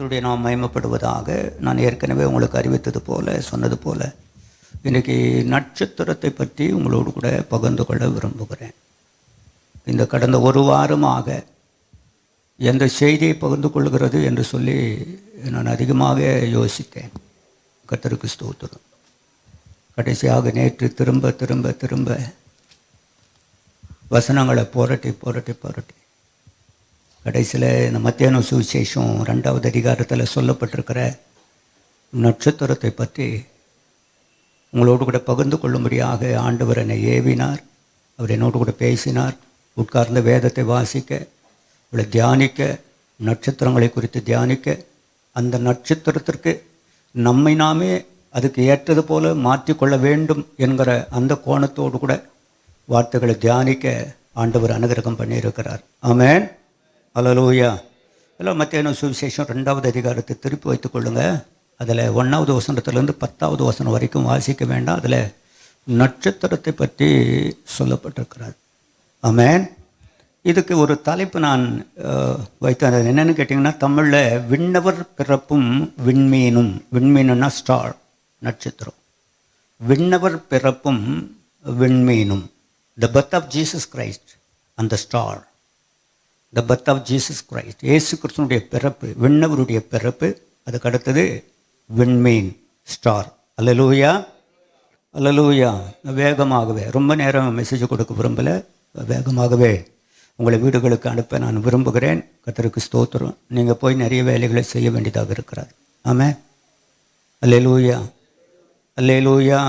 கர்த்தருடைய நாம் மகிமைப்படுவதாக. நான் ஏற்கனவே உங்களுக்கு அறிவித்தது போல சொன்னது போல இன்றைக்கி நட்சத்திரத்தை பற்றி உங்களோடு கூட பகிர்ந்து கொள்ள விரும்புகிறேன். இந்த கடந்த ஒரு வாரமாக எந்த செய்தியை பகிர்ந்து கொள்கிறது என்று சொல்லி நான் அதிகமாக யோசித்தேன். கர்த்தருக்கு ஸ்தோத்திரம். கடைசியாக நேற்று திரும்ப திரும்ப திரும்ப வசனங்களை புரட்டி கடைசியில் இந்த மத்தியான சுவிசேஷம் 2வது அதிகாரத்தில் சொல்லப்பட்டிருக்கிற நட்சத்திரத்தை பற்றி உங்களோடு கூட பகிர்ந்து கொள்ளும்படியாக ஆண்டவர் என்னை ஏவினார். அவர் என்னோடு கூட பேசினார். உட்கார்ந்த வேதத்தை வாசிக்க, அவளை தியானிக்க, நட்சத்திரங்களை குறித்து தியானிக்க, அந்த நட்சத்திரத்திற்கு நம்மை நாமே அதுக்கு ஏற்றது போல மாற்றிக்கொள்ள வேண்டும் என்கிற அந்த கோணத்தோடு கூட வார்த்தைகளை தியானிக்க ஆண்டவர் அனுகிரகம் பண்ணியிருக்கிறார். ஆமென், அல்லேலூயா. எல்லாம் மத்தியான சுவிசேஷம் 2வது அதிகாரத்தை திருப்பி வைத்துக் கொள்ளுங்க. அதில் 1வது வசனத்திலேருந்து 10வது வசனம் வரைக்கும் வாசிக்க வேண்டாம். அதில் நட்சத்திரத்தை பற்றி சொல்லப்பட்டிருக்கிறார். ஆமென். இதுக்கு ஒரு தலைப்பு நான் வைத்தேன். அது என்னென்னு கேட்டிங்கன்னா, தமிழில் விண்ணவர் பிறப்பும் விண்மீனும். விண்மீனுன்னா ஸ்டார், நட்சத்திரம். விண்ணவர் பிறப்பும் விண்மீனும். The birth of Jesus Christ and the star. The birth of Jesus Christ, இயேசு கிறிஸ்துனுடைய பிறப்பு, விண்ணவருடைய பிறப்பு. அதுக்கு அடுத்தது விண்மீன், ஸ்டார். அல்லேலூயா, அல்லேலூயா. வேகமாகவே, ரொம்ப நேரம் மெசேஜ் கொடுக்க விரும்பலை, வேகமாகவே உங்களை வீடுகளுக்கு அனுப்ப நான் விரும்புகிறேன். கர்த்தருக்கு ஸ்தோத்திரம். நீங்கள் போய் நிறைய வேலைகளை செய்ய வேண்டியதாக இருக்கிறார். ஆமென், அல்லேலூயா, அல்லேலூயா.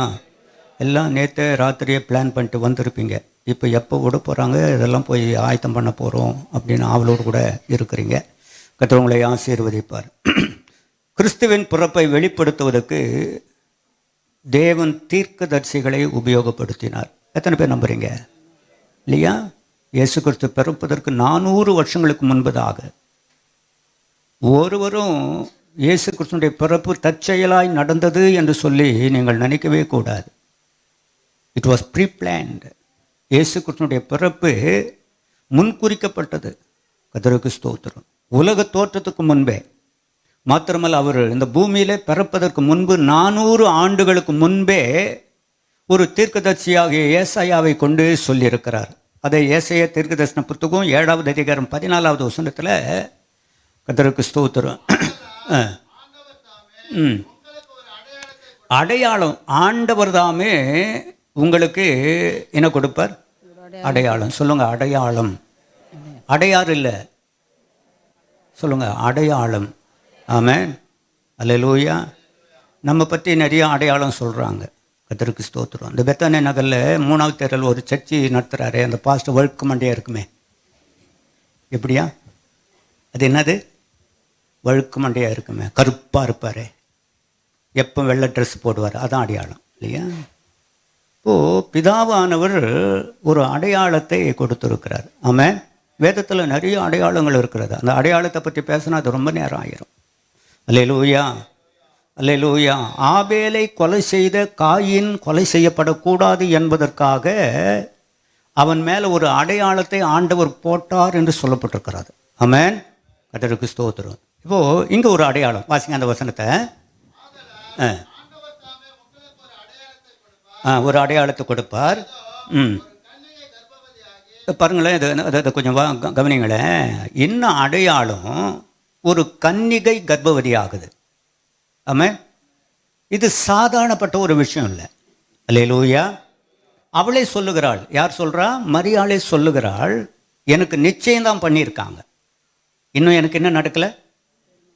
எல்லாம் நேற்று ராத்திரியே பிளான் பண்ணிட்டு வந்திருப்பீங்க. இப்போ எப்போ விட போகிறாங்க, இதெல்லாம் போய் ஆயத்தம் பண்ண போகிறோம் அப்படின்னு ஆவலோடு கூட இருக்கிறீங்க. கர்த்தர் உங்களை ஆசீர்வதிப்பார். கிறிஸ்துவின் பிறப்பை வெளிப்படுத்துவதற்கு தேவன் தீர்க்கதரிசிகளை உபயோகப்படுத்தினார். எத்தனை பேர் நம்புறீங்க? இல்லையா? இயேசு கிறிஸ்து பிறப்பதற்கு 400 வருஷங்களுக்கு முன்பதாக ஒருவரும் இயேசு கிறிஸ்துடைய பிறப்பு தற்செயலாய் நடந்தது என்று சொல்லி நீங்கள் நினைக்கவே கூடாது. It was pre planned. Yesu கிறிஸ்துடைய பிறப்பு முன்குறிக்கப்பட்டது. கர்த்தருக்கு ஸ்தோத்திரம். உலக தோற்றத்துக்கு முன்பே மாத்திரமல்ல, அவர் இந்த பூமியில் பிறப்பதற்கு முன்பு 400 ஆண்டுகளுக்கு முன்பே ஒரு தீர்க்கதரிசியாகிய ஏசாயாவை கொண்டு சொல்லியிருக்கிறார். அதை ஏசாயா தீர்க்கதரிசன புத்தகம் 7வது அதிகாரம் 14வது வசனத்தில் கர்த்தருக்கு ஸ்தோத்திரம். அடையாளம், ஆண்டவர் தாமே உங்களுக்கு என்ன கொடுப்பார்? அடையாளம். சொல்லுங்க, அடையாளம். அடையாறு இல்லை, சொல்லுங்க, அடையாளம். ஆமென், அல்லேலூயா. நம்ம பற்றி நிறைய அடையாளம் சொல்கிறாங்க. கர்த்தருக்கு ஸ்தோத்திரம். இந்த பெத்தானியா நகரில் 3வது தெருவில் ஒரு சர்ச்சி நடத்துகிறாரு. அந்த பாஸ்டர் வழுக்கு மண்டையாக இருக்குமே, எப்படியா? அது என்னது? வழுக்கு மண்டையாக இருக்குமே, கருப்பாக இருப்பார், எப்போ வெள்ளை ட்ரெஸ் போடுவார், அதான் அடையாளம் இல்லையா? இப்போது பிதாவானவர் ஒரு அடையாளத்தை கொடுத்துருக்கிறார். ஆமென். வேதத்தில் நிறைய அடையாளங்கள் இருக்கிறது. அந்த அடையாளத்தை பற்றி பேசினா அது ரொம்ப நேரம் ஆயிரும். அல்லேலூயா, அல்லேலூயா. ஆபேலை கொலை செய்த காயின் கொலை செய்யப்படக்கூடாது என்பதற்காக அவன் மேலே ஒரு அடையாளத்தை ஆண்டவர் போட்டார் என்று சொல்லப்பட்டிருக்கிறது. ஆமென், கர்த்தருக்கு ஸ்தோத்திரம். இப்போது இங்கே ஒரு அடையாளம் வாசிங்க அந்த வசனத்தை. ஒரு அடையாளத்தை கொடுப்பார். பாருங்களேன், அதை கொஞ்சம் கவனிங்களேன். என்ன அடையாளம்? ஒரு கன்னிகை கர்ப்பவதி ஆகுது. ஆமென். இது சாதாரணப்பட்ட ஒரு விஷயம் இல்லை. அல்லேலூயா. அவளே சொல்லுகிறாள். யார் சொல்கிறா? மரியாளே சொல்லுகிறாள், எனக்கு நிச்சயம்தான் பண்ணியிருக்காங்க, இன்னும் எனக்கு என்ன நடக்கலை?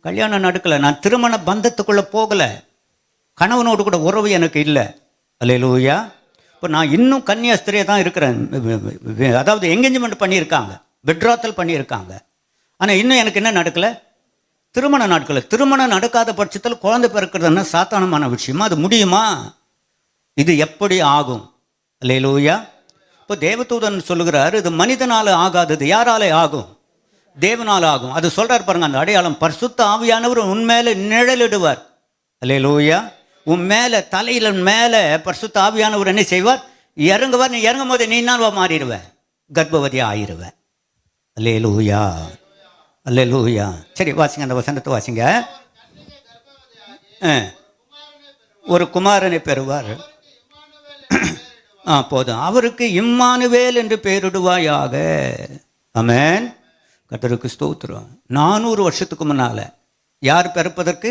கல்யாணம் நடக்கலை, நான் திருமண பந்தத்துக்குள்ளே போகலை, கணவனோடு கூட உறவு எனக்கு இல்லை. அல்லேலூயா. இப்போ நான் இன்னும் கன்னியாஸ்திரியாக தான் இருக்கிறேன். அதாவது என்கேஜ்மெண்ட் பண்ணியிருக்காங்க, பெட்ராத்தல் பண்ணியிருக்காங்க, ஆனால் இன்னும் எனக்கு என்ன நடக்கலை? திருமண நாட்கள். திருமணம் நடக்காத பட்சத்தில் குழந்தை பிறக்கிறதுன்னா சாதாரணமான விஷயமா? அது முடியுமா? இது எப்படி ஆகும்? அல்லேலூயா. இப்போ தேவதூதன் சொல்லுகிறார், இது மனிதனால் ஆகாதது. யாராலே ஆகும்? தேவனால் ஆகும். அது சொல்கிறார் பாருங்க, அந்த அடையாளம். பரிசுத்த ஆவியானவர் உன் மேலே நிழலிடுவார். அல்லேலூயா. உன் மேலே, தலையில் மேலே பரிசுத்த ஆவியானவர் என்ன செய்வார்? இறங்குவார். நீ இறங்கும் போது நீ என்னவா மாறிடுவ? கர்ப்பவதியாக ஆயிடுவ. அல்லேலூயா, அல்லேலூயா. சரி, வாசிங்க, அந்த வசனத்தை வாசிங்க. ஒரு குமாரனை பெறுவார். போதும். அவருக்கு இம்மானுவேல் என்று பெயரிடுவாயாக. ஆமென். கர்த்தருக்கு ஸ்தோத்திரம். 400 வருஷத்துக்கு முன்னால யார் பிறப்பதற்கு?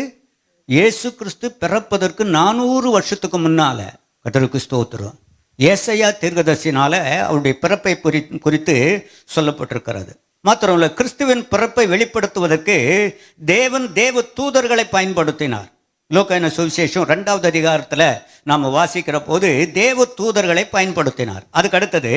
இயேசு கிறிஸ்து பிறப்பதற்கு 400 வருஷத்துக்கு முன்னால. கர்த்தருக்கு ஸ்தோத்திரம். ஏசாயா தீர்க்கதரிசினால அவருடைய பிறப்பை குறித்து சொல்லப்பட்டிருக்கிறது. மாத்திரமல்ல, கிறிஸ்துவின் பிறப்பை வெளிப்படுத்துவதற்கு தேவன் தேவ தூதர்களை பயன்படுத்தினார். லூக்கா சுவிசேஷம் 2வது அதிகாரத்தில் நாம் வாசிக்கிற போது தேவ தூதர்களை பயன்படுத்தினார். அதுக்கு அடுத்தது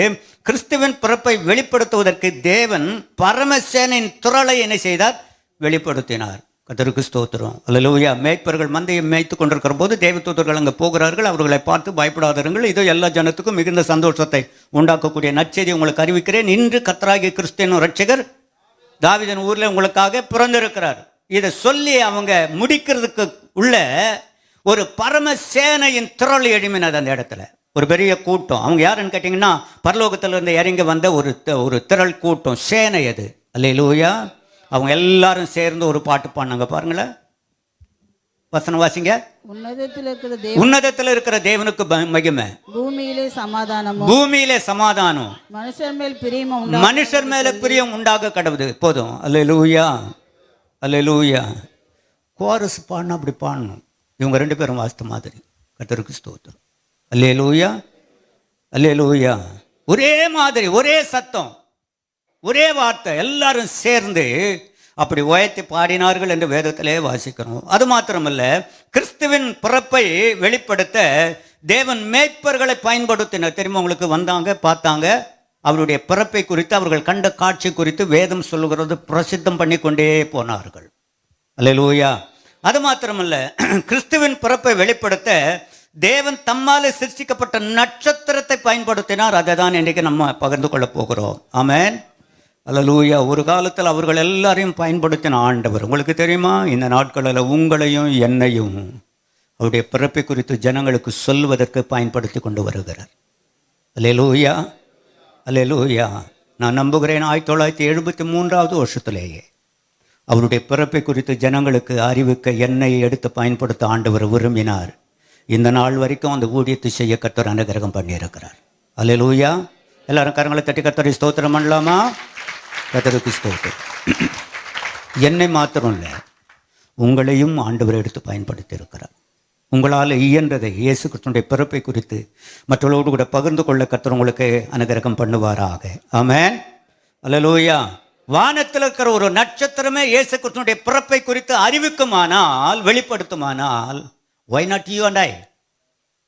கிறிஸ்துவின் பிறப்பை வெளிப்படுத்துவதற்கு தேவன் பரமசேனின் திரளை என்ன செய்தார்? வெளிப்படுத்தினார். கர்த்தருக்கு ஸ்தோத்திரம். அல்லேலூயா. மேய்ப்பர்கள் மந்தையை மேய்த்து கொண்டிருக்கிற போது தேவ தூதர்கள் அங்கே போகிறார்கள். அவர்களை பார்த்து பயப்படாதீர்கள், இதோ எல்லா ஜனத்துக்கும் மிகுந்த சந்தோஷத்தை உண்டாக்கக்கூடிய நற்செய்தி உங்களுக்கு அறிவிக்கிறேன். இன்று கர்த்தராகிய கிறிஸ்து ரட்சகர் தாவீதின் ஊரில் உங்களுக்காக பிறந்திருக்கிறார். இதை சொல்லி அவங்க முடிக்கிறதுக்கு உள்ள ஒரு பரமசேனையின் திரள் எழுமினது. அந்த இடத்துல ஒரு பெரிய கூட்டம். அவங்க யாருன்னு கேட்டிங்கன்னா, பரலோகத்திலிருந்து இறங்கி வந்த ஒரு திரள் கூட்டம், சேனை அது. அல்லேலூயா. அவங்க எல்லாரும் சேர்ந்து ஒரு பாட்டு பாடினாங்க. பாருங்களேன், வசனம் வாசிங்க. உன்னதத்தில் இருக்கிற தேவனுக்கு மகிமை, பூமியிலே சமாதானம், பூமியிலே சமாதானம், மனுஷர் மேல பிரியம் உண்டாக கடவுது. போதும். அல்லேலூயா, அல்லேலூயா. கோரஸ் பாடணும், அப்படி பாடணும். இவங்க 2 பேரும் வாசித்த மாதிரி. கர்த்தருக்கு ஸ்தோத்திரம். அல்லேலூயா, அல்லேலூயா. ஒரே மாதிரி, ஒரே சத்தம், ஒரே வார்த்தை, எல்லாரும் சேர்ந்து அப்படி உயர்த்தி பாடினார்கள் என்று வேதத்திலே வாசிக்கிறோம். அது மாத்திரமல்ல, கிறிஸ்துவின் பிறப்பை வெளிப்படுத்த தேவன் மேய்ப்பர்களை பயன்படுத்தினார். தெரியுமா உங்களுக்கு? வந்தாங்க, பார்த்தாங்க, அவருடைய பிறப்பை குறித்து, அவர்கள் கண்ட காட்சி குறித்து வேதம் சொல்லுகிறது, பிரசித்தம் பண்ணி கொண்டே போனார்கள். அல்லேலூயா. அது மாத்திரமல்ல, கிறிஸ்துவின் பிறப்பை வெளிப்படுத்த தேவன் தம்மாலே சிருஷ்டிக்கப்பட்ட நட்சத்திரத்தை பயன்படுத்தினார். அதை தான் இன்றைக்கு நம்ம பகிர்ந்து கொள்ள போகிறோம். ஆமென். அல்லேலூயா. ஒரு காலத்தில் அவர்கள் எல்லாரையும் பயன்படுத்தின ஆண்டவர் உங்களுக்கு தெரியுமா? இந்த நாட்களில் உங்களையும் என்னையும் அவருடைய பிறப்பை குறித்து ஜனங்களுக்கு சொல்வதற்கு பயன்படுத்தி கொண்டு வருகிறார். அல்லேலூயா, அல்லேலூயா. நான் நம்புகிறேன் 1973வது வருஷத்திலேயே அவருடைய பிறப்பை குறித்து ஜனங்களுக்கு அறிவிக்க என்னை எடுத்து பயன்படுத்த ஆண்டவர் விரும்பினார். இந்த நாள் வரைக்கும் அந்த ஊழியத்தை செய்ய கர்த்தர் அனுகிரகம் பண்ணியிருக்கிறார். அல்லேலூயா. எல்லாரும் கரங்களை தட்டி கர்த்தரை ஸ்தோத்திரம் பண்ணலாமா? கர்த்தருக்கு ஸ்தோத்திரம். என்னை மாத்திரம் இல்லை, உங்களையும் ஆண்டவர் எடுத்து பயன்படுத்தி இருக்கிறார். உங்களால் இயன்றதை இயேசு கிறிஸ்துவின் பிறப்பை குறித்து மற்றவர்களோடு கூட பகிர்ந்து கொள்ள கர்த்தர் உங்களுக்கு அனுகிரகம் பண்ணுவாராக. ஆமென். அல்லேலூயா. வானத்தில் இருக்கிற ஒரு நட்சத்திரமே இயேசு கிறிஸ்துவின் பிறப்பை குறித்து அறிவிக்குமானால், வெளிப்படுத்துமானால், why not you and I?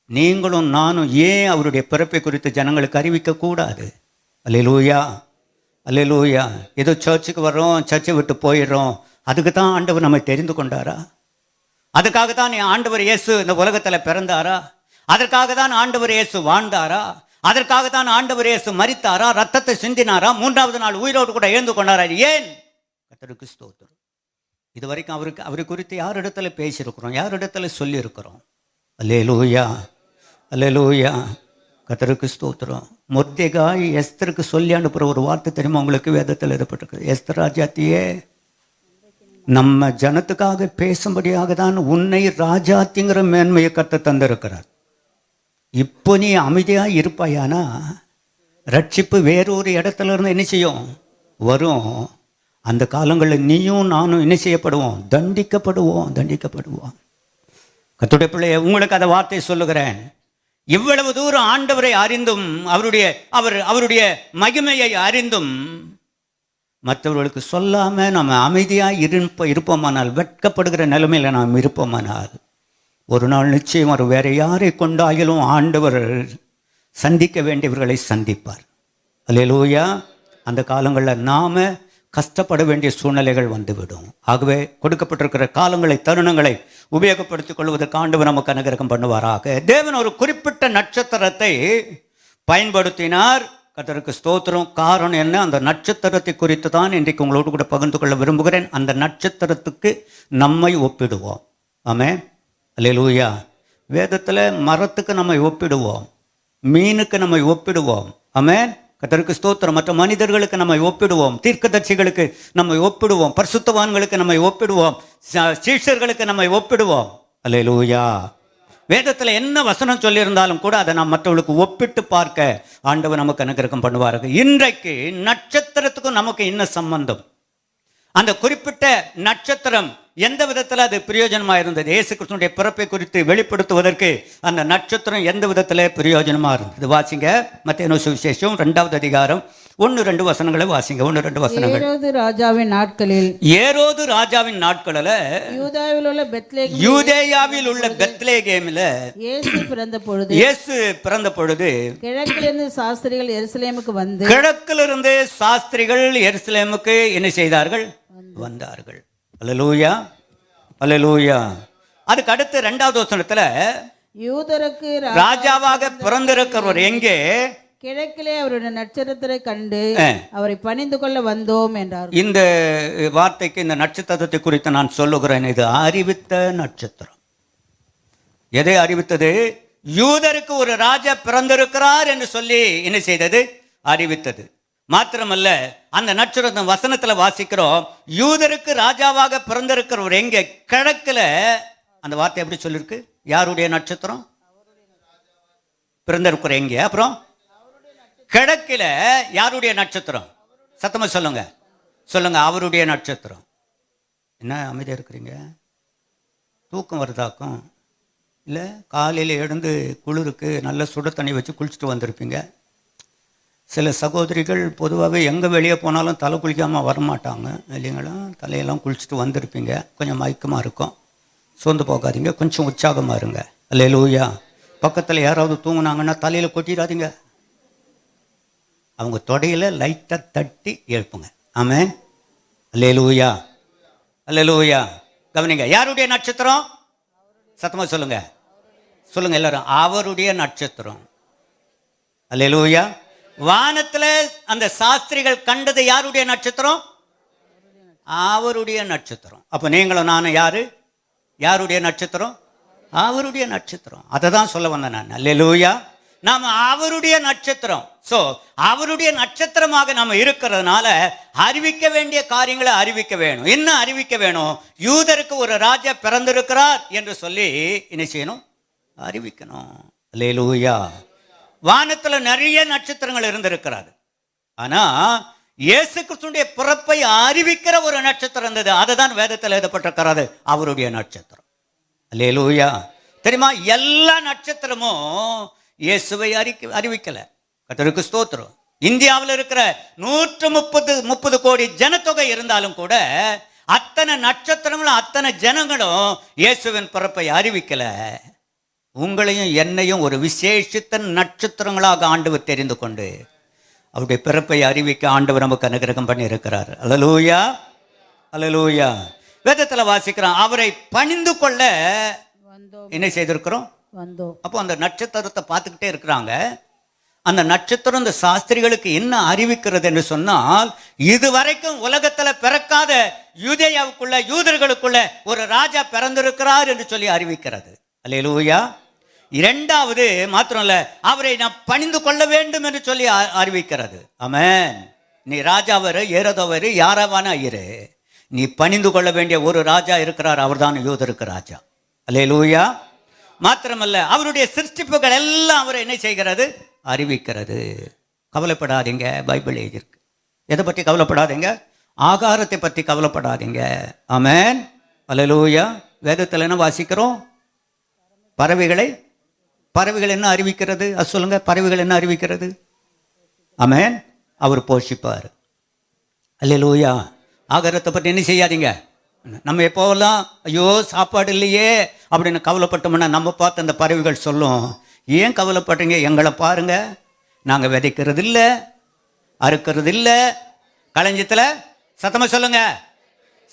நீங்களும் நானும் ஏன் அவருடைய பிறப்பை குறித்து ஜனங்களுக்கு அறிவிக்க கூடாது? அல்லேலூயா, அல்லேலூயா. ஏதோ சர்ச்சுக்கு வர்றோம், சர்ச்சை விட்டு போயிடுறோம். அதுக்கு தான் ஆண்டவர் நம்மை தெரிந்து கொண்டாரா? அதுக்காக தான் ஆண்டவர் இயேசு இந்த உலகத்தில் பிறந்தாரா? அதற்காக தான் ஆண்டவர் இயேசு வாழ்ந்தாரா? அதற்காக தான் ஆண்டவர் இயேசு மரித்தாரா? ரத்தத்தை சிந்தினாரா? 3வது நாள் உயிரோடு கூட எழுந்து கொண்டாரா? ஏன்? கர்த்தருக்கு ஸ்தோத்திரம். இது வரைக்கும் அவரை குறித்து யார் இடத்துல பேசியிருக்கிறோம், யார் இடத்துல சொல்லியிருக்கிறோம்? அல்லேலூயா, அல்லேலூயா. கர்த்தருக்கு ஸ்தோத்திரம். மொர்தெகாய் எஸ்தருக்கு சொல்லி அனுப்புகிற ஒரு வார்த்தை தெரியுமா உங்களுக்கு? வேதத்தில் எழுதப்பட்டிருக்கு. எஸ்தர் ராஜாத்தியே, நம்ம ஜனத்துக்காக பேசும்படியாக தான் உன்னை ராஜாத்திங்கிற மேன்மையை கர்த்தர் தந்திருக்கிறார். இப்போ நீ அமைதியாக இருப்பாயானா ரட்சிப்பு வேறொரு இடத்துல இருந்து என்ன செய்யும்? வரும். அந்த காலங்களில் நீயும் நானும் என்ன செய்யப்படுவோம்? தண்டிக்கப்படுவோம், தண்டிக்கப்படுவோம். கர்த்தருடைய பிள்ளையை, உங்களுக்கு அந்த வார்த்தை சொல்லுகிறேன். இவ்வளவு தூரம் ஆண்டவரை அறிந்தும் அவருடைய மகிமையை அறிந்தும் மற்றவர்களுக்கு சொல்லாமல் நம்ம அமைதியாக இருப்போமானால், வெட்கப்படுகிற நிலைமையில் நாம் இருப்போமானால், ஒரு நாள் நிச்சயம் அவர் வேற யாரை கொண்டாயிலும் ஆண்டவர் சந்திக்க வேண்டியவர்களை சந்திப்பார். அல்லேலூயா. அந்த காலங்களில் நாம் கஷ்டப்பட வேண்டிய சூழ்நிலைகள் வந்துவிடும். ஆகவே கொடுக்கப்பட்டிருக்கிற காலங்களை, தருணங்களை உபயோகப்படுத்திக் கொள்வதற்கு ஆண்டவர் நமக்கு அனுகிரகம் பண்ணுவாராக. தேவன் ஒரு குறிப்பிட்ட நட்சத்திரத்தை பயன்படுத்தினார். கர்த்தருக்கு ஸ்தோத்திரம். காரணம் என்ன? அந்த நட்சத்திரத்தை குறித்து தான் இன்றைக்கு உங்களோடு கூட பகிர்ந்து கொள்ள விரும்புகிறேன். அந்த நட்சத்திரத்துக்கு நம்மை ஒப்பிடுவோம். ஆமென். அல்லேலூயா. வேதத்தில் மரத்துக்கு நம்மை ஒப்பிடுவோம், மீனுக்கு நம்மை ஒப்பிடுவோம். ஆமென். கர்த்தருக்கு ஸ்தோத்திரம். மற்ற மனிதர்களுக்கு நம்மை ஒப்பிடுவோம், தீர்க்கதரிசிகளுக்கு நம்மை ஒப்பிடுவோம், பரிசுத்தவான்களுக்கு நம்மை ஒப்பிடுவோம், சீஷர்களுக்கு நம்மை ஒப்பிடுவோம். அல்லேலூயா. வேதத்தில் என்ன வசனம் சொல்லியிருந்தாலும் கூட அதை நாம் மற்றவர்களுக்கு ஒப்பிட்டு பார்க்க ஆண்டவர் நமக்கு அனுகிரகம் பண்ணுவார்கள். இன்றைக்கு நட்சத்திரத்துக்கும் நமக்கு என்ன சம்பந்தம்? அந்த குறிப்பிட்ட நட்சத்திரம் எந்த விதத்தில் அது பிரயோஜனமாக இருந்தது? இயேசு கிறிஸ்துவினுடைய பிறப்பை குறித்து வெளிப்படுத்துவதற்கு அந்த நட்சத்திரம் எந்த விதத்தில் பிரயோஜனமாக இருந்தது? வாசிங்க மத்தேயு சுவிசேஷம் 2வது அதிகாரம் 1-2 வசனங்களை வாசிங்க. 1-2 வசனங்கள். ஏரோது ராஜாவின் நாட்களில் நாட்களில் யூதேயாவில் உள்ள பெத்லேகேமில் இயேசு பிறந்த பொழுது கிழக்கிலிருந்து சாஸ்திரிகள் எருசலேமுக்கு என்ன செய்தார்கள்? வந்தார்கள். அல்லேலூயா, அல்லேலூயா. அதுக்கு அடுத்து 2வது வசனத்துல யூதருக்கு ராஜாவாக பிறந்திருக்கிறவர் எங்கே? கிழக்கிலே அவருடைய நட்சத்திரத்தை கண்டு அவரை பணிந்து கொள்ள வந்தோம் என்றார். இந்த வார்த்தைக்கு, இந்த நட்சத்திரத்தை குறித்து நான் சொல்லுகிறேன். இது அறிவித்த நட்சத்திரம். எதை அறிவித்தது? யூதருக்கு ஒரு ராஜா பிறந்திருக்கிறார் என்று சொல்லி என்ன செய்தது? அறிவித்தது. மாத்திரமல்ல, அந்த நட்சத்திரம் வசனத்துல வாசிக்கிறோம், யூதருக்கு ராஜாவாக பிறந்திருக்கிறவர் எங்கே? கிழக்குல. அந்த வார்த்தை எப்படி சொல்லிருக்கு? யாருடைய நட்சத்திரம் பிறந்திருக்கிற எங்கே? அப்புறம் கிழக்கில யாருடைய நட்சத்திரம்? சத்தமா சொல்லுங்க, சொல்லுங்க. அவருடைய நட்சத்திரம். என்ன அமைதியா இருக்கிறீங்க? தூக்கம் வருதாக்கும்? இல்லை, காலையில் எழுந்து குளிருக்கு நல்ல சுட தண்ணி வச்சு குளிச்சுட்டு வந்திருப்பீங்க. சில சகோதரிகள் பொதுவாகவே எங்கே வெளியே போனாலும் தலை குளிக்காமல் வரமாட்டாங்க இல்லைங்களா? தலையெல்லாம் குளிச்சுட்டு வந்திருப்பீங்க. கொஞ்சம் மயக்கமாக இருக்கும். சோர்ந்து போகாதீங்க, கொஞ்சம் உற்சாகமாக இருங்க. அல்லேலூயா. பக்கத்தில் யாராவது தூங்குனாங்கன்னா தலையில் கொட்டிடாதீங்க. அவங்க தொடையில் லைட்டாக தட்டி எழுப்புங்க. ஆமென். அல்லேலூயா, அல்லேலூயா. கவனிங்க, யாருடைய நட்சத்திரம்? சத்தமாக சொல்லுங்க, சொல்லுங்க எல்லாரும். அவருடைய நட்சத்திரம். அல்லேலூயா. வானத்தில் அந்த சாஸ்திரிகள் கண்டது யாருடைய நட்சத்திரம்? அவருடைய நட்சத்திரம். அப்போ நீங்களும் நானும் யாரு? யாருடைய நட்சத்திரம்? அவருடைய நட்சத்திரம். அதை தான் சொல்ல வந்தேன் நான். அல்லேலூயா. நாம் அவருடைய நட்சத்திரம். ஸோ அவருடைய நட்சத்திரமாக நாம் இருக்கிறதுனால அறிவிக்க வேண்டிய காரியங்களை அறிவிக்க வேணும். என்ன அறிவிக்க வேணும்? யூதருக்கு ஒரு ராஜா பிறந்திருக்கிறார் என்று சொல்லி என்ன செய்யணும்? அறிவிக்கணும். அல்லேலூயா. வானத்தில் நிறைய நட்சத்திரங்கள் இருந்திருக்கிறது. ஆனா இயேசு கிறிஸ்துவினுடைய பிறப்பை அறிவிக்கிற ஒரு நட்சத்திரம் இருந்தது. அதை தான் வேதத்தில் எழுதப்பட்டிருக்கிறது, அவருடைய நட்சத்திரம். அல்லேலூயா. தெரியுமா, எல்லா நட்சத்திரமும் இயேசுவை அறிவிக்கல. கர்த்தருக்கு ஸ்தோத்திரம். இந்தியாவில் இருக்கிற 130 கோடி ஜனத்தொகை இருந்தாலும் கூட அத்தனை நட்சத்திரங்களும் அத்தனை ஜனங்களும் இயேசுவின் பிறப்பை அறிவிக்கல. உங்களையும் என்னையும் ஒரு விசேஷித்த நட்சத்திரங்களாக ஆண்டவர் தெரிந்து கொண்டு அவருடைய பிறப்பை அறிவிக்க ஆண்டவர் நமக்கு அனுகிரகம் பண்ணி இருக்கிறார். அல்லேலூயா, அல்லேலூயா. வேதத்தில் வாசிக்கிறோம், அவரை பணிந்து கொள்ள என்ன செய்திருக்கிறோம்? அப்போ அந்த நட்சத்திரத்தை பார்த்துக்கிட்டே இருக்கிறாங்க. அந்த நட்சத்திரம் இந்த சாஸ்திரிகளுக்கு என்ன அறிவிக்கிறது என்று சொன்னால், இதுவரைக்கும் உலகத்தில் பிறக்காத யூதேயாவுக்குள்ள, யூதர்களுக்குள்ள ஒரு ராஜா பிறந்திருக்கிறார் என்று சொல்லி அறிவிக்கிறது. அல்லேலூயா. இரண்டாவது மாத்திரம் இல்ல, அவரை நாம் பணிந்து கொள்ள வேண்டும் என்று சொல்லி அறிவிக்கிறது. ஆமென். நீ ராஜாவரு, ஏரோதவரு, யாராவான இரு, நீ பணிந்து கொள்ள வேண்டிய ஒரு ராஜா இருக்கிறார், அவர்தான் யூதருக்கு ராஜா. அல்லேலூயா. மாத்திரமல்ல, அவருடைய சிருஷ்டிப்புகள் எல்லாம் அவரை என்ன செய்கிறது? அறிவிக்கிறது. கவலைப்படாதீங்க, பைபிள் எழுதியிருக்கு. எதை பற்றி கவலைப்படாதீங்க? ஆகாரத்தை பற்றி கவலைப்படாதீங்க. ஆமென். அல்லேலூயா. வேதத்தில் என்ன வாசிக்கிறோம்? பறவைகள் என்ன அறிவிக்கிறது? அது சொல்லுங்க. பறவைகள் என்ன அறிவிக்கிறது? ஆமென். அவர் போஷிப்பார். அல்லேலூயா. ஆகாரத்தை பற்றி என்ன செய்யாதீங்க. நம்ம எப்போவெல்லாம் ஐயோ சாப்பாடு இல்லையே அப்படின்னு கவலைப்பட்டோம்னா நம்ம பார்த்து அந்த பறவைகள் சொல்லும், ஏன் கவலைப்படுறீங்க? எங்களை பாருங்க, நாங்கள் விதைக்கிறது இல்லை, அறுக்கிறது இல்லை, களஞ்சியத்தில் சத்தமாக சொல்லுங்க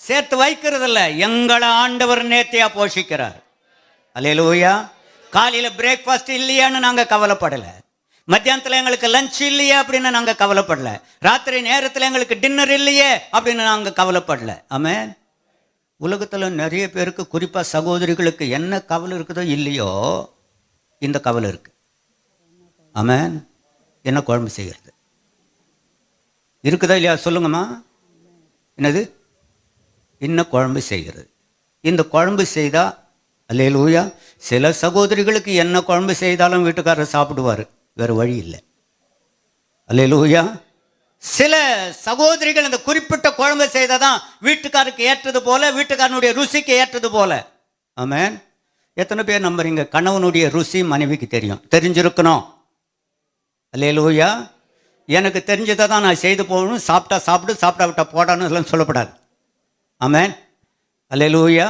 சேர்த்து வைக்கிறது இல்லை, எங்களை ஆண்டவர் நேர்த்தியா போஷிக்கிறார். அல்லேலூயா. காலையில் பிரேக்ஃபாஸ்ட் இல்லையான்னு நாங்கள் கவலைப்படலை, மத்தியானத்தில் எங்களுக்கு லஞ்ச் இல்லையே அப்படின்னு நாங்கள் கவலைப்படல, ராத்திரி நேரத்தில் எங்களுக்கு டின்னர் இல்லையே அப்படின்னு நாங்கள் கவலைப்படல. ஆமென். உலகத்தில் நிறைய பேருக்கு, குறிப்பாக சகோதரிகளுக்கு என்ன கவலை இருக்குதோ இல்லையோ, இந்த கவலை இருக்கு. ஆமென். என்ன குழம்பு செய்கிறது, இருக்குதா இல்லையா சொல்லுங்கம்மா? என்னது? இன்னும் குழம்பு செய்கிறது. இந்த குழம்பு செய்தால் அல்லேலூயா, சில சகோதரிகளுக்கு என்ன குழம்பு செய்தாலும் வீட்டுக்காரர் சாப்பிடுவார், வேறு வழி இல்லை. அல்லேலூயா. சில சகோதரிகள் இந்த குறிப்பிட்ட குழம்பு செய்தால் தான் வீட்டுக்காருக்கு ஏற்றது போல, வீட்டுக்காரனுடைய ருசிக்கு ஏற்றது போல. ஆமென். எத்தனை பேர் நம்புறீங்க கணவனுடைய ருசி மனைவிக்கு தெரியும்? தெரிஞ்சிருக்கணும். அல்லேலூயா. எனக்கு தெரிஞ்சதை தான் நான் செய்து போகணும், சாப்பிட்டா சாப்பிடு, சாப்பிட்டா விட்டா போடான்னு எல்லாம் சொல்லப்படாது. ஆமென். அல்லேலூயா.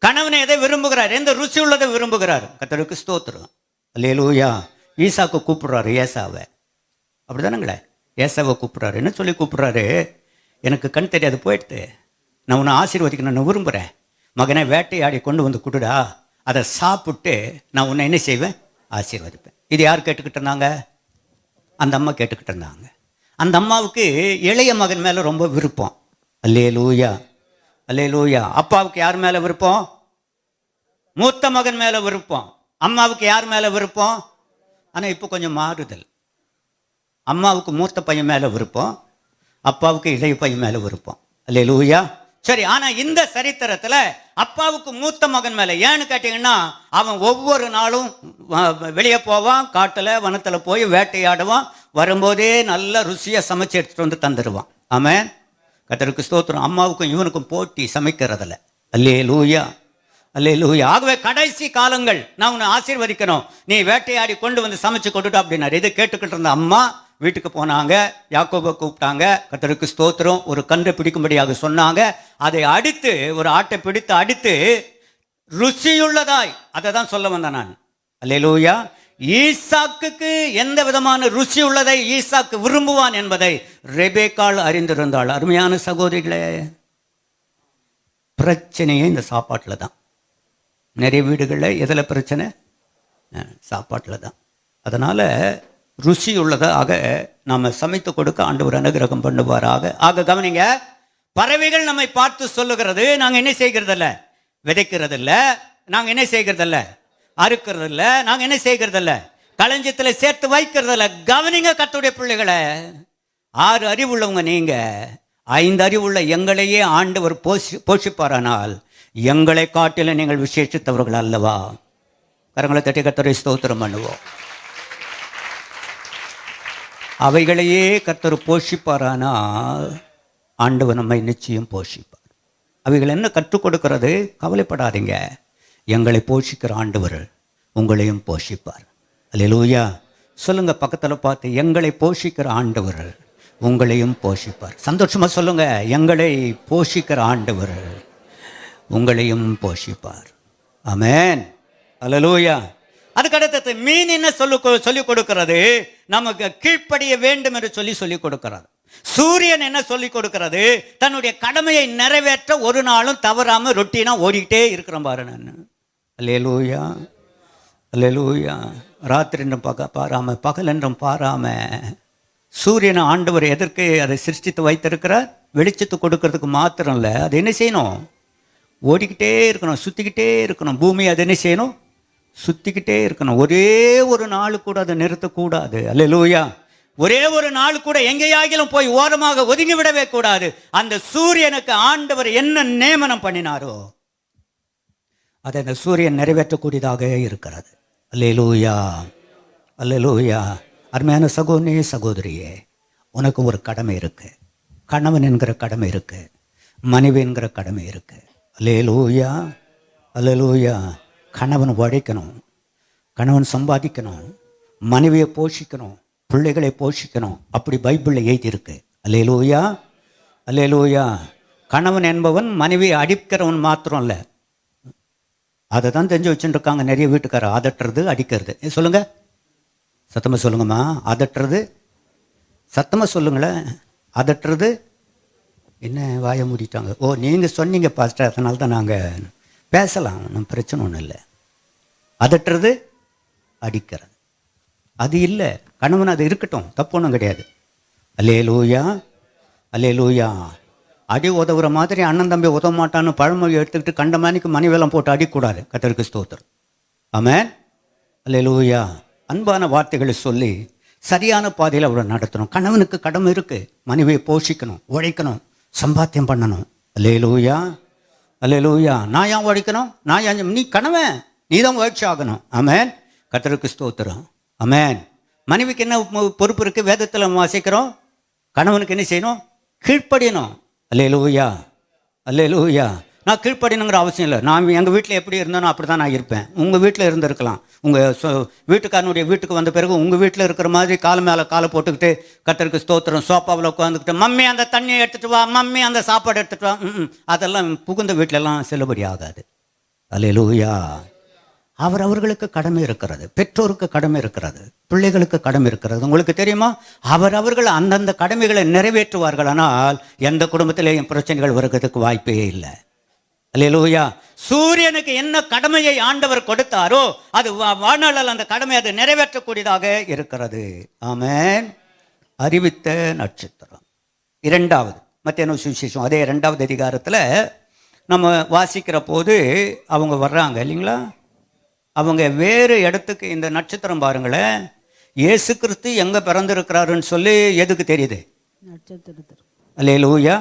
கணவனை எதை விரும்புகிறார்? எந்த ருசி உள்ளதை விரும்புகிறார்? கர்த்தருக்கு ஸ்தோத்திரம். அல்லேலூயா. ஈசாக்கு கூப்பிடுறாரு ஏசாவை, அப்படிதானுங்களே? ஏசாவை கூப்பிடுறாரு. என்ன சொல்லி கூப்பிடுறாரு? எனக்கு கண் தெரியாது போயிடுது, நான் உன்னை ஆசீர்வதிக்கணும், நான் விரும்புகிறேன். மகனை வேட்டையாடி கொண்டு வந்து கொடுடா, அதை சாப்பிட்டு நான் உன்னை என்ன செய்வேன்? ஆசீர்வதிப்பேன். இது யார் கேட்டுக்கிட்டு இருந்தாங்க? அந்த அம்மா கேட்டுக்கிட்டு இருந்தாங்க. அந்த அம்மாவுக்கு இளைய மகன் மேலே ரொம்ப விருப்பம். அல்லேலூயா, அல்லேலூயா. அப்பாவுக்கு யார் மேலே விருப்பம்? மூத்த மகன் மேலே விருப்பம். அம்மாவுக்கு யார் மேலே விருப்பம்? ஆனால் இப்போ கொஞ்சம் மாறுதல். அம்மாவுக்கு மூத்த பையன் மேலே விருப்பம், அப்பாவுக்கு இளைய பையன் மேலே விருப்பம். அல்லேலூயா. சரி, ஆனால் இந்த சரித்திரத்தில் அப்பாவுக்கு மூத்த மகன் மேலே ஏன்னு கேட்டிங்கன்னா, அவன் ஒவ்வொரு நாளும் வெளியே போவான், காட்டில் வனத்தில் போய் வேட்டையாடுவான், வரும்போதே நல்ல ருசியாக சமைச்சு எடுத்துகிட்டு வந்து தந்துடுவான். ஆமென். கர்த்தருக்கு ஸ்தோத்திரம். அம்மாவுக்கும் இவனுக்கும் போட்டி சமைக்கிறதில்ல. அல்லேலூயா, அல்லேலூயா. ஆகவே கடைசி காலங்கள் நான் உன்னை ஆசீர்வதிக்கணும், நீ வேட்டையாடி கொண்டு வந்து சமைச்சு கொண்டுட்டா அப்படின்னாரு. இது கேட்டுக்கிட்டு இருந்த அம்மா வீட்டுக்கு போனாங்க, யாக்கோபை கூப்பிட்டாங்க. கர்த்தருக்கு ஸ்தோத்திரம். ஒரு கன்றை பிடிக்கும்படியாக சொன்னாங்க. அதை அடித்து, ஒரு ஆட்டை பிடித்து அடித்து ருசியுள்ளதாய், அதை தான் சொல்ல வந்தேன் நான். அல்லேலூயா. ஈசாக்குக்கு எந்த விதமான ருசி உள்ளதை ஈசாக்கு விரும்புவான் என்பதை ரெபேக்காள் அறிந்திருந்தாள். அருமையான சகோதரிகளே, பிரச்சனையே இந்த சாப்பாட்டில் தான். நிறைய வீடுகளில் எதில் பிரச்சனை? சாப்பாட்டில் தான். அதனால் ருசி உள்ளதாக நாம் சமைத்து கொடுக்க ஆண்டவர் அனுகிரகம் பண்ணுவாராக. ஆக கவனிங்க, பறவைகள் நம்மை பார்த்து சொல்லுகிறது, நாங்கள் என்ன செய்கிறதில்ல? விதைக்கிறதில்ல. நாங்கள் என்ன செய்கிறதில்ல? அறுக்கிறதில்ல. நாங்கள் என்ன செய்கிறதில்ல? களஞ்சியத்தில் சேர்த்து வைக்கிறதில்ல. கவனிங்க கர்த்தருடைய பிள்ளைகளை, 6 அறிவுள்ளவங்க நீங்கள், 5 அறிவுள்ள எங்களையே ஆண்டவர் போஷிப்பாரானால் எங்களை காட்டில நீங்கள் விசேஷித்தவர்கள் அல்லவா? கரங்களை தட்டி கர்த்தரை ஸ்தோத்திரம் பண்ணுவோம். அவைகளையே கர்த்தர் போஷிப்பாரானால் ஆண்டவர் நம்மை நிச்சயம் போஷிப்பார். அவைகள் என்ன கற்றுக் கொடுக்கிறது? கவலைப்படாதீங்க, எங்களை போஷிக்கிற ஆண்டவர் உங்களையும் போஷிப்பார். அல்லேலூயா. சொல்லுங்க பக்கத்தில் பார்த்து, எங்களை போஷிக்கிற ஆண்டவர் உங்களையும் போஷிப்பார். சந்தோஷமா சொல்லுங்க, எங்களை போஷிக்கிற ஆண்டவர் உங்களையும் போஷிப்பார். ஆமென். அல்லேலூயா. அதுக்கடுத்து மீன் என்ன சொல்லிக் கொடுக்கிறது? நமக்கு கீழ்ப்படிய வேண்டும் என்று சொல்லிக் கொடுக்கிறது. சூரியன் என்ன சொல்லிக் கொடுக்கிறது? தன்னுடைய கடமையை நிறைவேற்ற ஒரு நாளும் தவறாம ரொட்டீனா ஓடிக்கிட்டே இருக்கிறோம் பாரு நான். அல்லேலூயா, அல்லேலூயா. ராத்திரி என்றும் பாராம, பகல் என்றும் பாராம, சூரியனை ஆண்டவர் எதற்கு அதை சிருஷ்டித்து வைத்திருக்கிறார்? வெளிச்சத்தை கொடுக்கறதுக்கு மாத்திரம் இல்லை, அது என்ன செய்யணும்? ஓடிக்கிட்டே இருக்கணும், சுற்றிக்கிட்டே இருக்கணும். பூமி அது என்ன செய்யணும்? சுற்றிக்கிட்டே இருக்கணும். ஒரே ஒரு நாள் கூட அதை நிறுத்தக்கூடாது. அல்லேலூயா. ஒரே ஒரு நாள் கூட எங்கேயாகிலும் போய் ஓரமாக ஒதுங்கி விடவே கூடாது. அந்த சூரியனுக்கு ஆண்டவர் என்ன நியமனம் பண்ணினாரோ அதை அந்த சூரியன் நிறைவேற்றக்கூடியதாக இருக்கிறது. அல்லேலூயா, அல்லேலூயா. அருமையான சகோதரியே, சகோதரியே, உனக்கு ஒரு கடமை இருக்கு. கணவன் என்கிற கடமை இருக்கு, மனைவி என்கிற கடமை இருக்கு. அல்லேலூயா, அல்லேலூயா. கணவன் உழைக்கணும், கணவன் சம்பாதிக்கணும், மனைவியை போஷிக்கணும், பிள்ளைகளை போஷிக்கணும். அப்படி பைபிளில் எழுதியிருக்கு. அல்லேலூயா, அல்லேலூயா. கணவன் என்பவன் மனைவியை அடிக்கிறவன் மாத்திரம் இல்லை, அதை தான் தெரிஞ்சு வச்சுட்டு இருக்காங்க நிறைய வீட்டுக்காரர். அதட்டுறது, அடிக்கிறது. சொல்லுங்க, சத்தமாக சொல்லுங்கம்மா. அதட்டுறது, சத்தமாக சொல்லுங்களேன். அதட்டுறது என்ன? வாயை மூடிட்டாங்க. ஓ, நீங்கள் சொன்னீங்க பாஸ்டர், அதனால தான் நாங்கள் பேசலாம், நம்ம பிரச்சனை ஒன்றும் இல்லை. அதட்டுறது, அடிக்கிறது அது இல்லை. கணவன் அது இருக்கட்டும், தப்பு ஒன்றும் கிடையாது. அல்லேலூயா, அல்லேலூயா. அடி உதவுற மாதிரி அண்ணன் தம்பி உதவ மாட்டான்னு பழமொழி எடுத்துக்கிட்டு கண்டமானிக்கு மணிவெல்லாம் போட்டு அடிக்கூடாது. கர்த்தருக்கு ஸ்தோத்திரம். ஆமென். அல்லேலூயா. அன்பான வார்த்தைகளை சொல்லி சரியான பாதையில் அவரை நடத்தணும். கணவனுக்கு கடமை இருக்கு, மனைவியை போஷிக்கணும், உழைக்கணும், சம்பாத்தியம் பண்ணணும். அல்லேலூயா, அல்லேலூயா. நான் ஏன் உழைக்கணும்? நான் ஏன்? நீ கணவன், நீ தான் உழைச்சி ஆகணும். ஆமென். கர்த்தருக்கு ஸ்தோத்திரம். ஆமென். மனைவிக்கு என்ன பொறுப்பு இருக்கு? வேதத்தில் வாசிக்கிறோம், கணவனுக்கு என்ன செய்யணும்? கீழ்ப்படியணும். அல்லேலூயா, அல்லேலூயா. நான் கீழ்ப்படியணுங்கிற அவசியம் இல்லை. நான் எங்கள் வீட்டில் எப்படி இருந்தேனோ அப்படி தான் நான் இருப்பேன். உங்கள் வீட்டில் இருந்திருக்கலாம். உங்கள் வீட்டுக்காரனுடைய வீட்டுக்கு வந்த பிறகு உங்கள் வீட்டில் இருக்கிற மாதிரி கால் மேலே காலை போட்டுக்கிட்டு கர்த்தருக்கு ஸ்தோத்திரம் சோப்பாவில் உட்காந்துக்கிட்டு, மம்மி அந்த தண்ணியை எடுத்துகிட்டு வா, மம்மி அந்த சாப்பாடு எடுத்துகிட்டு வா, அதெல்லாம் புகுந்த வீட்டிலலாம் செல்லுபடி ஆகாது. அல்லேலூயா. அவர்களுக்கு கடமை இருக்கிறது, பெற்றோருக்கு கடமை இருக்கிறது, பிள்ளைகளுக்கு கடமை இருக்கிறது. உங்களுக்கு தெரியுமா, அவர்கள் அந்தந்த கடமைகளை நிறைவேற்றுவார்கள். ஆனால் எந்த குடும்பத்திலேயும் பிரச்சனைகள் வருகிறதுக்கு வாய்ப்பே இல்லை. அல்லேலூயா. சூரியனுக்கு என்ன கடமையை ஆண்டவர் கொடுத்தாரோ அது வானளால் அந்த கடமை அது நிறைவேற்றக்கூடியதாக இருக்கிறது. ஆமென். அறிவித்த நட்சத்திரம். இரண்டாவது மத்தேயு சுவிசேஷம் அதே 2வது அதிகாரத்தில் நம்ம வாசிக்கிற போது அவங்க வர்றாங்க இல்லைங்களா. அவங்க வேறு இடத்துக்கு, இந்த நட்சத்திரம் பாருங்களேன், இயேசு கிறிஸ்து எங்கே பிறந்திருக்கிறாருன்னு சொல்லி எதுக்கு தெரியுது? நட்சத்திரத்தில். அல்லேலூயா.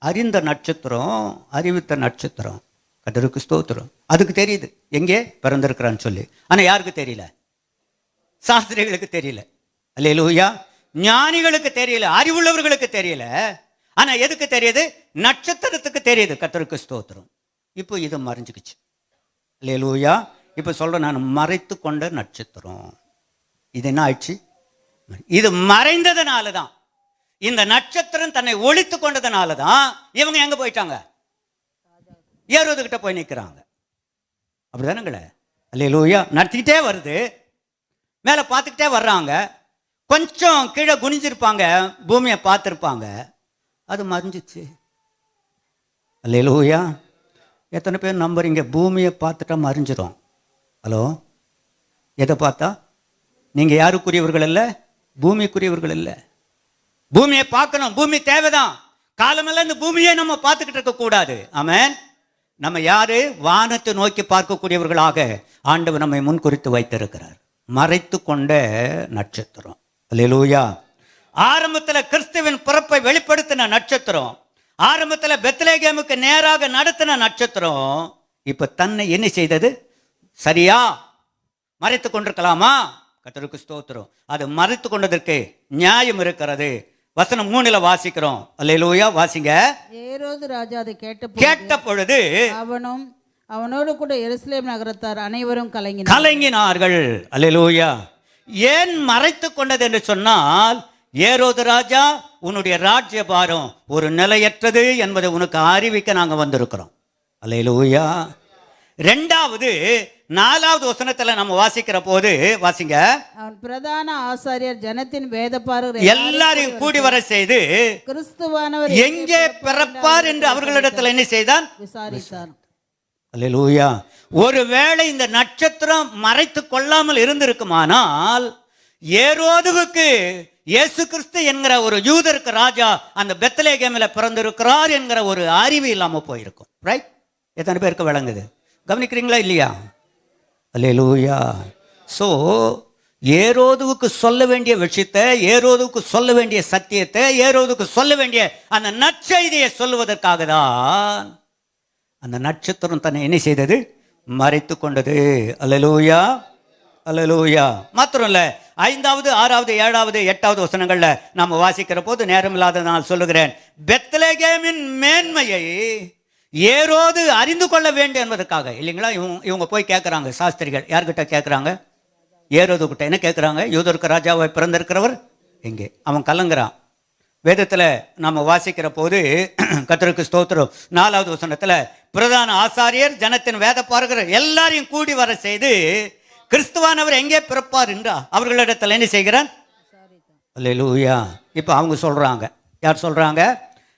அறிந்த நட்சத்திரம், அறிவித்த நட்சத்திரம். கர்த்தருக்கு ஸ்தோத்திரம். அதுக்கு தெரியுது எங்கே பிறந்திருக்கிறான்னு சொல்லி. ஆனால் யாருக்கு தெரியல? சாஸ்திரிகளுக்கு தெரியல. அல்லேலூயா. ஞானிகளுக்கு தெரியல, அறிவுள்ளவர்களுக்கு தெரியல. ஆனால் எதுக்கு தெரியுது? நட்சத்திரத்துக்கு தெரியுது. கர்த்தருக்கு ஸ்தோத்திரம். இப்போ இது மறைஞ்சுக்குச்சு. அல்லேலூயா. இப்போ சொல்கிறேன் நான், மறைத்து கொண்ட நட்சத்திரம். இது என்ன ஆயிடுச்சு? இது மறைந்ததுனால தான், இந்த நட்சத்திரம் தன்னை ஒளித்து கொண்டதுனால தான் இவங்க எங்கே போயிட்டாங்க? ஏரோதுகிட்ட போய் நிற்கிறாங்க. அப்படிதானுங்களே. அல்லேலூயா. நடத்திக்கிட்டே வருது, மேலே பார்த்துக்கிட்டே வர்றாங்க. கொஞ்சம் கீழே குனிஞ்சிருப்பாங்க, பூமியை பார்த்துருப்பாங்க, அது மறைஞ்சிச்சு. அல்லேலூயா. எத்தனை பேர் நம்புறீங்க பூமியை பார்த்துட்டா மறைஞ்சிரும்? ஹலோ, எதை பார்த்தா? நீங்கள் யாருக்குரியவர்கள் இல்லை, பூமிக்குரியவர்கள் இல்லை. பூமியை பார்க்கணும், பூமி தேவைதான். காலமெல்லாம் இந்த பூமியை நம்ம பார்த்துக்கிட்டு இருக்கக்கூடாது. ஆமென். நம்ம யாரு? வானத்தை நோக்கி பார்க்கக்கூடியவர்களாக ஆண்டவர் நம்மை முன்குறித்து வைத்திருக்கிறார். மறைத்து கொண்ட நட்சத்திரம். அல்லேலூயா. ஆரம்பத்தில் கிறிஸ்துவின் பிறப்பை வெளிப்படுத்தின நட்சத்திரம், ஆரம்பத்தில் பெத்லகேமுக்கு நேராக நடத்தின நட்சத்திரம், இப்ப தன்னை என்ன செய்தது? சரியா மறைத்து கொண்டிருக்கலாமா? கர்த்தருக்கு ஸ்தோத்திரம். அது மறைத்து கொண்டதற்கு நியாயம் இருக்கிறது. வசனம் 3 வாசிக்கிறோம். அல்லேலூயா. வாசிங்க. ஏரோது ராஜா அதை கேட்ட பொழுது அவனும் அவனோடு கூட எருசலேம் நகரத்தார் அனைவரும் கலங்கினார்கள். அல்லேலூயா. ஏன் மறைத்து கொண்டது என்று சொன்னால், ஏரோது ராஜா, உன்னுடைய ராஜ்யபாரம் ஒரு நிலையற்றது என்பதை உனக்கு அறிவிக்க நாங்கள் வந்திருக்கிறோம். அல்லேலூயா. 2வது 4வது வசனத்தில் நம்ம வாசிக்கிற போது வாசிங்க. அவன் பிரதான ஆசாரியர் ஜனத்தின் வேதபாரகர் எல்லாரையும் கூடி வர செய்து கிறிஸ்துவானவர் எங்கே பிறப்பார் என்று அவர்களிடத்தில் என்ன செய்தான்? விசாரித்தார். அல்லேலூயா. ஒருவேளை இந்த நட்சத்திரம் மறைத்து கொள்ளாமல் இருந்திருக்குமானால், ஏரோதுவுக்கு இயேசு கிறிஸ்து என்கிற ஒரு யூதருக்கு ராஜா அந்த பெத்லகேமில் பிறந்திருக்கிறார் என்கிற ஒரு அறிவு இல்லாமல் போயிருக்கும். ரைட்? எத்தனை பேருக்கு விளங்குது? கவனிக்கிறீங்களா இல்லையா? அல்லேலூயா. ஸோ ஏரோதுவுக்கு சொல்ல வேண்டிய விஷயத்தை, ஏரோதுவுக்கு சொல்ல வேண்டிய சத்தியத்தை, ஏரோதுவுக்கு சொல்ல வேண்டிய அந்த நற்செய்தியை சொல்லுவதற்காக தான் அந்த நட்சத்திரம் தன்னை என்ன செய்தது? மறைத்து கொண்டது. அல்லேலூயா, அல்லேலூயா. மாத்திரம் இல்லை, 5வது 6வது 7வது 8வது வசனங்கள்ல நாம் வாசிக்கிற போது நேரம் இல்லாத நான் சொல்லுகிறேன், பெத்லகேமின் மேன்மையை ஏரோது அறிந்து கொள்ள வேண்டும் என்பதற்காக. இல்லைங்களா? இவங்க போய் கேட்குறாங்க, சாஸ்திரிகள் யார்கிட்ட கேட்குறாங்க? ஏரோது கிட்ட. என்ன கேட்குறாங்க? யூதருக்கு ராஜாவை பிறந்திருக்கிறவர் எங்கே? அவன் கலங்குறான். வேதத்தில் நம்ம வாசிக்கிற போது கர்த்தருக்கு ஸ்தோத்திரம் 4வது வசனத்தில், பிரதான ஆசாரியர் ஜனத்தின் வேத பாரகர் எல்லாரையும் கூடி வர செய்து கிறிஸ்துவானவர் எங்கே பிறப்பார் என்றா அவர்களிடத்தில் என்ன செய்கிறான்? அல்லேலூயா. இப்போ அவங்க சொல்றாங்க. யார் சொல்றாங்க?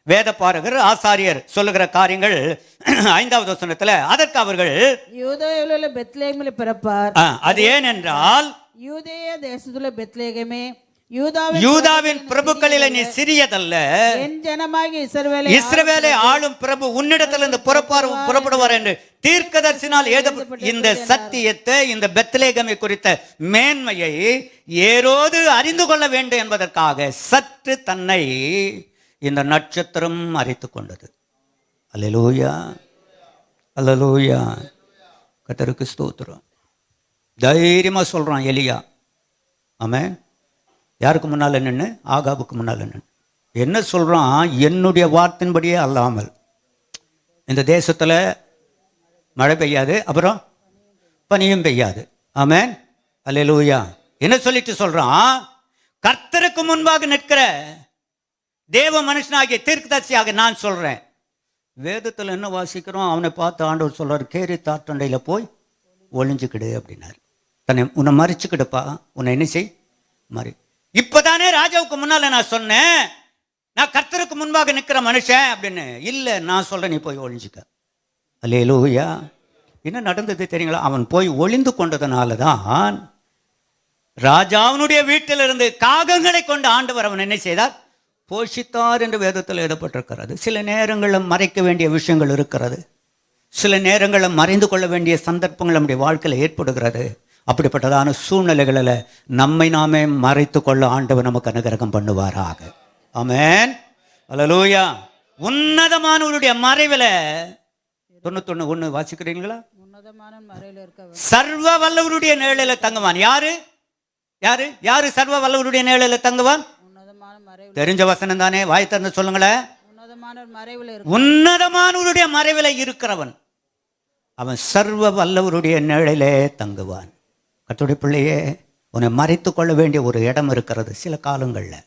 வேத பாரகர் ஆசாரியர் சொல்லுகிற காரியங்கள் 5வது வசனத்தில், அதற்கு அவர்கள் யூதேயாவிலுள்ள பெத்லகேமில் பிறப்பார். அது ஏனென்றால், யூதேய தேசத்துள்ள பெத்லகேமே யூதாவின் பிரபுக்களில நீ சிறியதல்ல. என் ஜனமாகிய இஸ்ரவேலை ஆளும் பிரபு உன்னிடத்திலிருந்து புறப்படுவார் என்று தீர்க்கதரிசினால் எழுதப்பட்ட இந்த சத்தியத்தை, இந்த பெத்லேகமை குறித்த மேன்மையை ஏரோது அறிந்து கொள்ள வேண்டும் என்பதற்காக சற்று தன்னை இந்த நட்சத்திரம் அறித்துக் கொண்டது. அல்லேலூயா, அல்லேலூயா. கர்த்தருக்கு ஸ்தோத்திரம். தைரியமா சொல்றான் எலியா. ஆமென். யாருக்கு முன்னால் நின்று? ஆகாபுக்கு முன்னால் நின்று என்ன சொல்றான்? என்னுடைய வார்த்தையின்படியே அல்லாமல் இந்த தேசத்தில் மழை பெய்யாது, அப்புறம் பனியும் பெய்யாது. ஆமென், அல்லேலூயா. என்ன சொல்லிட்டு சொல்றான்? கர்த்தருக்கு முன்பாக நிற்கிற தேவ மனுஷனாகிய தீர்க்கதரிசியாக நான் சொல்றேன். வேதத்தில் என்ன வாசிக்கிறோம்? அவனை பார்த்து ஆண்டவர் சொல்றார், கேரி தாற்றண்டையில் போய் ஒளிஞ்சுக்கிடு அப்படின்னாரு. உன்னை மறிச்சுக்கிடுப்பா, உன்னை என்ன செய் மறி. இப்பதானே ராஜாவுக்கு முன்னால நான் சொன்னேன், நான் கர்த்தருக்கு முன்பாக நிற்கிற மனுஷன் அப்படின்னு. இல்லை, நான் சொல்றேன், நீ போய் ஒளிஞ்சுக்க. அல்லேலூயா. என்ன நடந்தது தெரியுங்களா? அவன் போய் ஒளிந்து கொண்டதுனால தான் ராஜாவினுடைய வீட்டிலிருந்து காகங்களை கொண்டு ஆண்டவர் அவன் என்ன செய்தார்? போஷித்தார் என்று வேதத்தில் எழுதப்பட்டிருக்கிறது. சில நேரங்களில் மறைக்க வேண்டிய விஷயங்கள் இருக்கிறது. சில நேரங்களில் மறைந்து கொள்ள வேண்டிய சந்தர்ப்பங்கள் நம்முடைய வாழ்க்கையில் ஏற்படுகிறது. அப்படிப்பட்டதான சூழ்நிலைகளில் நம்மை நாமே மறைத்து கொள்ள ஆண்டவர் நமக்கு அனுகிரகம் பண்ணுவாராக. ஆமென், அல்லேலூயா. உன்னதமானவருடைய மறைவில் 91:1 வாசிக்கிறீங்களா? சர்வ வல்லவருடைய நிழலில் தங்குவான். யாரு யாரு யாரு சர்வ வல்லவருடைய நிழலில் தங்குவான்? தெரிஞ்ச வசனம் தானே, வாய் திறந்து சொல்லுங்களேன். உன்னதமானவருடைய மறைவில் இருக்கிறவன் அவன் சர்வ வல்லவருடைய நிழலிலே தங்குவான். கர்த்தருடைய பிள்ளையே, உன்னை மறைத்து கொள்ள வேண்டிய ஒரு இடம் இருக்கிறது. சில காலங்களில்,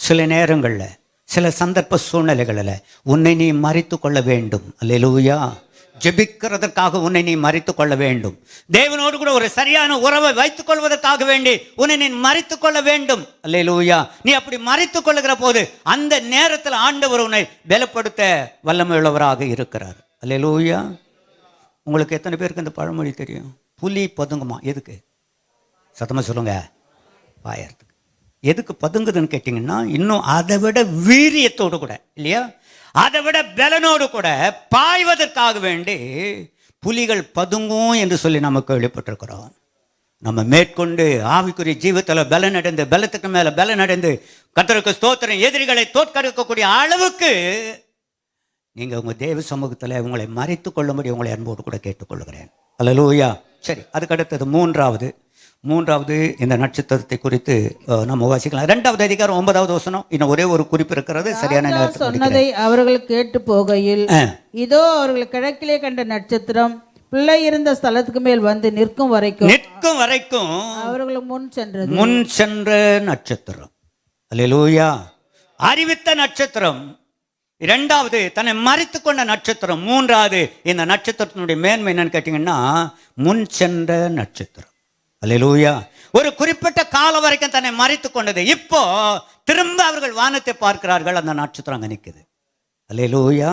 சில நேரங்களில், சில சந்தர்ப்ப சூழ்நிலைகளில் உன்னை நீ மறைத்து கொள்ள வேண்டும். அல்லேலூயா. ஜெபிக்கிறதற்காக உன்னை நீ மறைத்து கொள்ள வேண்டும். தேவனோடு கூட ஒரு சரியான உறவை வைத்துக் கொள்வதற்காக வேண்டி உன்னை நீ மறைத்து கொள்ள வேண்டும். அல்லேலூயா. நீ அப்படி மறைத்து கொள்ளுகிற போது அந்த நேரத்தில் ஆண்டவர் உன்னை பலப்படுத்த வல்லமையுள்ளவராக இருக்கிறார். அல்லேலூயா. உங்களுக்கு எத்தனை பேருக்கு இந்த பழமொழி தெரியும்? புலி பதுங்குமா. எதுக்கு? சத்தமாக சொல்லுங்க. பாயறதுக்கு. எதுக்கு பதுங்குதுன்னு கேட்டிங்கன்னா, இன்னும் அதை விட வீரியத்தோடு கூட, இல்லையா, அதை விட பலனோடு கூட பாய்வதற்காக வேண்டி புலிகள் பதுங்கும் என்று சொல்லி நம்ம கேள்விப்பட்டிருக்கிறோம். நம்ம மேற்கொண்டு ஆவிக்குரிய ஜீவத்தில் பலனடைந்து, பலத்துக்கு மேலே பலனடைந்து கர்த்தருக்கு ஸ்தோத்திரம், எதிரிகளை தோற்கடிக்கக்கூடிய அளவுக்கு நீங்கள் உங்கள் தேவ சமூகத்தில் உங்களை மறைத்து கொள்ளும்படி உங்களை அன்போடு கூட கேட்டுக்கொள்கிறேன். அல்லேலூயா. சரி, அதுக்கு அடுத்தது மூன்றாவது இந்த நட்சத்திரத்தை குறித்து நம்ம வாசிக்கலாம். 2வது அதிகாரம் 9வது வசனம். இன்னும் ஒரே ஒரு குறிப்பு இருக்கிறது. சரியான நேரத்தில் சொன்னதை அவர்கள் கேட்டு போகையில், இதோ அவர்கள் கிழக்கிலே கண்ட நட்சத்திரம் பிள்ளை இருந்த ஸ்தலத்துக்கு மேல் வந்து நிற்கும் வரைக்கும் அவர்கள் முன் சென்ற நட்சத்திரம். அல்லேலூயா. அறிவித்த நட்சத்திரம். 2வது தன்னை மறைத்து கொண்ட நட்சத்திரம். 3வது இந்த நட்சத்திரத்தினுடைய மேன்மை என்னன்னு கேட்டீங்கன்னா, முன் சென்ற நட்சத்திரம். அல்லேலூயா. ஒரு குறிப்பிட்ட காலம் வரைக்கும் தன்னை மறைத்து கொண்டது. இப்போ திரும்ப அவர்கள் வானத்தை பார்க்கிறார்கள், அந்த நட்சத்திரம் அங்கே நிற்குது. அல்லேலூயா.